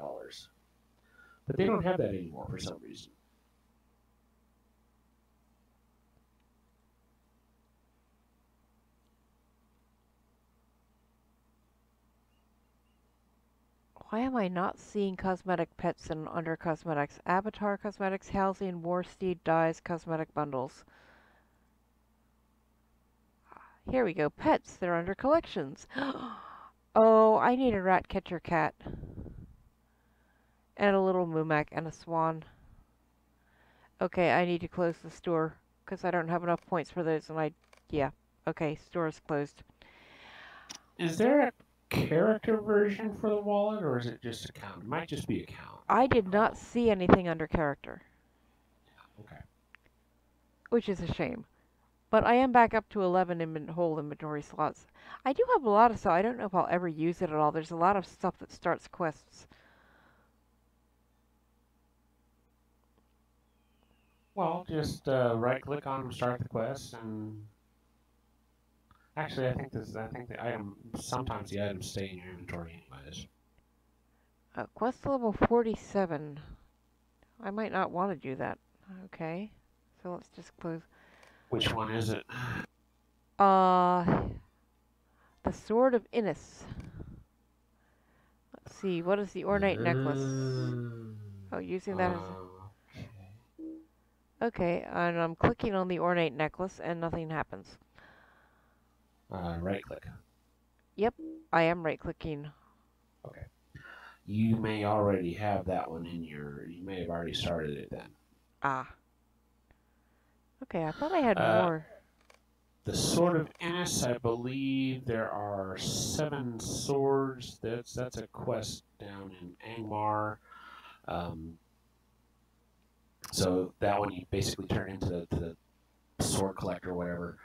But they don't have that anymore for some reason.
Why am I not seeing cosmetic pets in under cosmetics? Avatar cosmetics, Halcyon, Warsteed, dyes, cosmetic bundles. Here we go. Pets. They're under collections. Oh, I need a rat catcher cat. And a little Mumak and a swan. Okay, I need to close the store because I don't have enough points for those, and yeah. Okay, store is closed.
Is there a character version for the wallet, or is it just account? It might just be account.
I did not see anything under character.
Okay.
Which is a shame. But I am back up to 11 whole inventory slots. I do have a lot of stuff. I don't know if I'll ever use it at all. There's a lot of stuff that starts quests.
Well, just right-click on them, start the quest, and actually, I think the item sometimes the items stay in your inventory anyways.
Quest level 47. I might not want to do that. Okay, so let's just close.
Which one is it?
The Sword of Innis. Let's see, what is the ornate necklace? Oh, using that as... Okay, and I'm clicking on the ornate necklace and nothing happens.
Right click.
Yep, I am right clicking.
Okay. You may already have that one in your... You may have already started it then.
Ah. Okay, I thought I had more.
The Sword of Innis, I believe there are 7 swords. That's a quest down in Angmar. So that one you basically turn into the sword collector or whatever.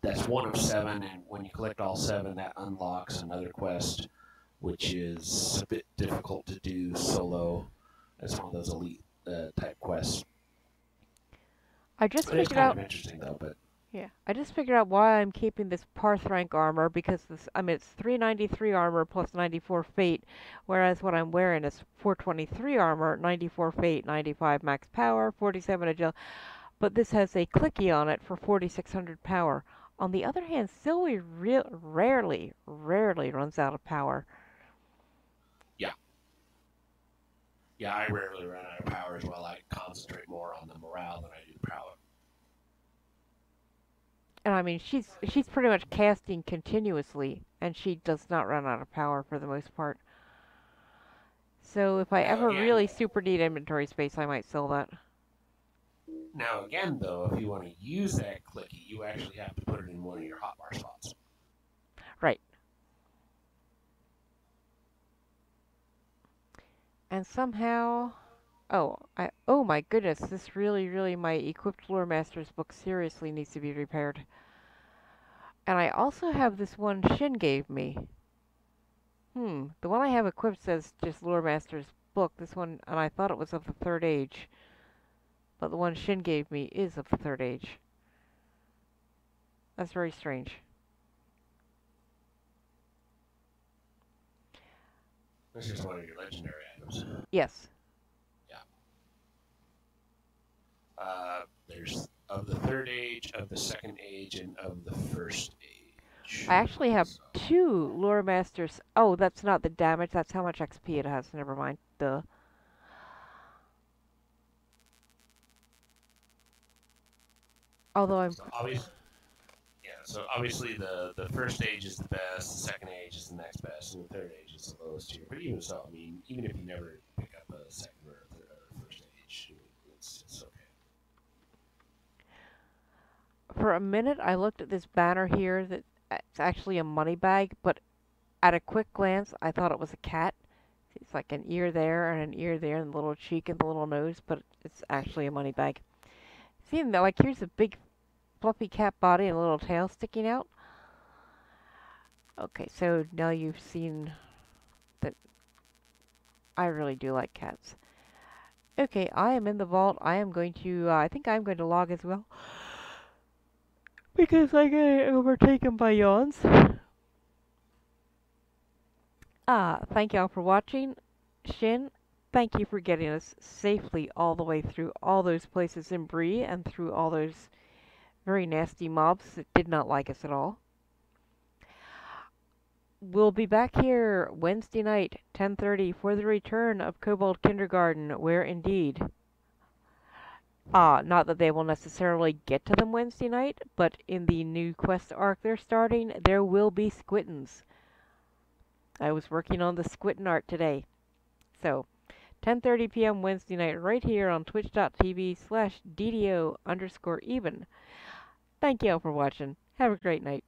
That's 1 of 7, and when you collect all 7, that unlocks another quest, which is a bit difficult to do solo. It's one of those elite type quests.
I just
It's
figured
kind
out.
of interesting though, but
Yeah, I just figured out why I'm keeping this Parth rank armor because this. I mean, it's 393 armor plus 94 fate, whereas what I'm wearing is 423 armor, 94 fate, 95 max power, 47 agility. But this has a clicky on it for 4600 power. On the other hand, Silwy rarely runs out of power.
yeah, I rarely run out of power as well. I concentrate more on the morale than I do the power.
And I mean, she's pretty much casting continuously and she does not run out of power for the most part. So if I
Now
ever
again,
really super need inventory space, I might sell that.
though, if you want to use that clicky, you actually have to put it in one of your hotbar spots.
Right. And somehow, oh my goodness, this really my equipped lore master's book seriously needs to be repaired. And I also have this one Shin gave me. The one I have equipped says just lore master's book. This one, and I thought it was of the third age, but the one Shin gave me is of the third age. That's very strange.
This is one of your legendary items.
Yes.
Yeah. There's of the third age, of the second age, and of the first age.
I actually have
So,
2 lore masters. Oh, that's not the damage. That's how much XP it has. Never mind. Duh. Although I'm...
so obviously, so obviously the first age is the best, the second age is the next best, and the third age is the lowest tier. But even so, I mean, even if you never pick up a second or first age, it's okay.
For a minute, I looked at this banner here that it's actually a money bag, but at a quick glance, I thought it was a cat. It's like an ear there and an ear there and the little cheek and the little nose, but it's actually a money bag. See, like here's a big fluffy cat body and a little tail sticking out. Okay, so now you've seen that I really do like cats. Okay, I am in the vault. I am going to, I think I'm going to log as well. Because I get overtaken by yawns. Thank y'all for watching. Shin, thank you for getting us safely all the way through all those places in Bree and through all those very nasty mobs that did not like us at all. We'll be back here Wednesday night, 10:30, for the return of Kobold Kindergarten, where indeed, not that they will necessarily get to them Wednesday night, but in the new quest arc they're starting, there will be squittens. I was working on the squitten art today. So, 10:30 p.m. Wednesday night, right here on twitch.tv/DDO_even. Thank you all for watching. Have a great night.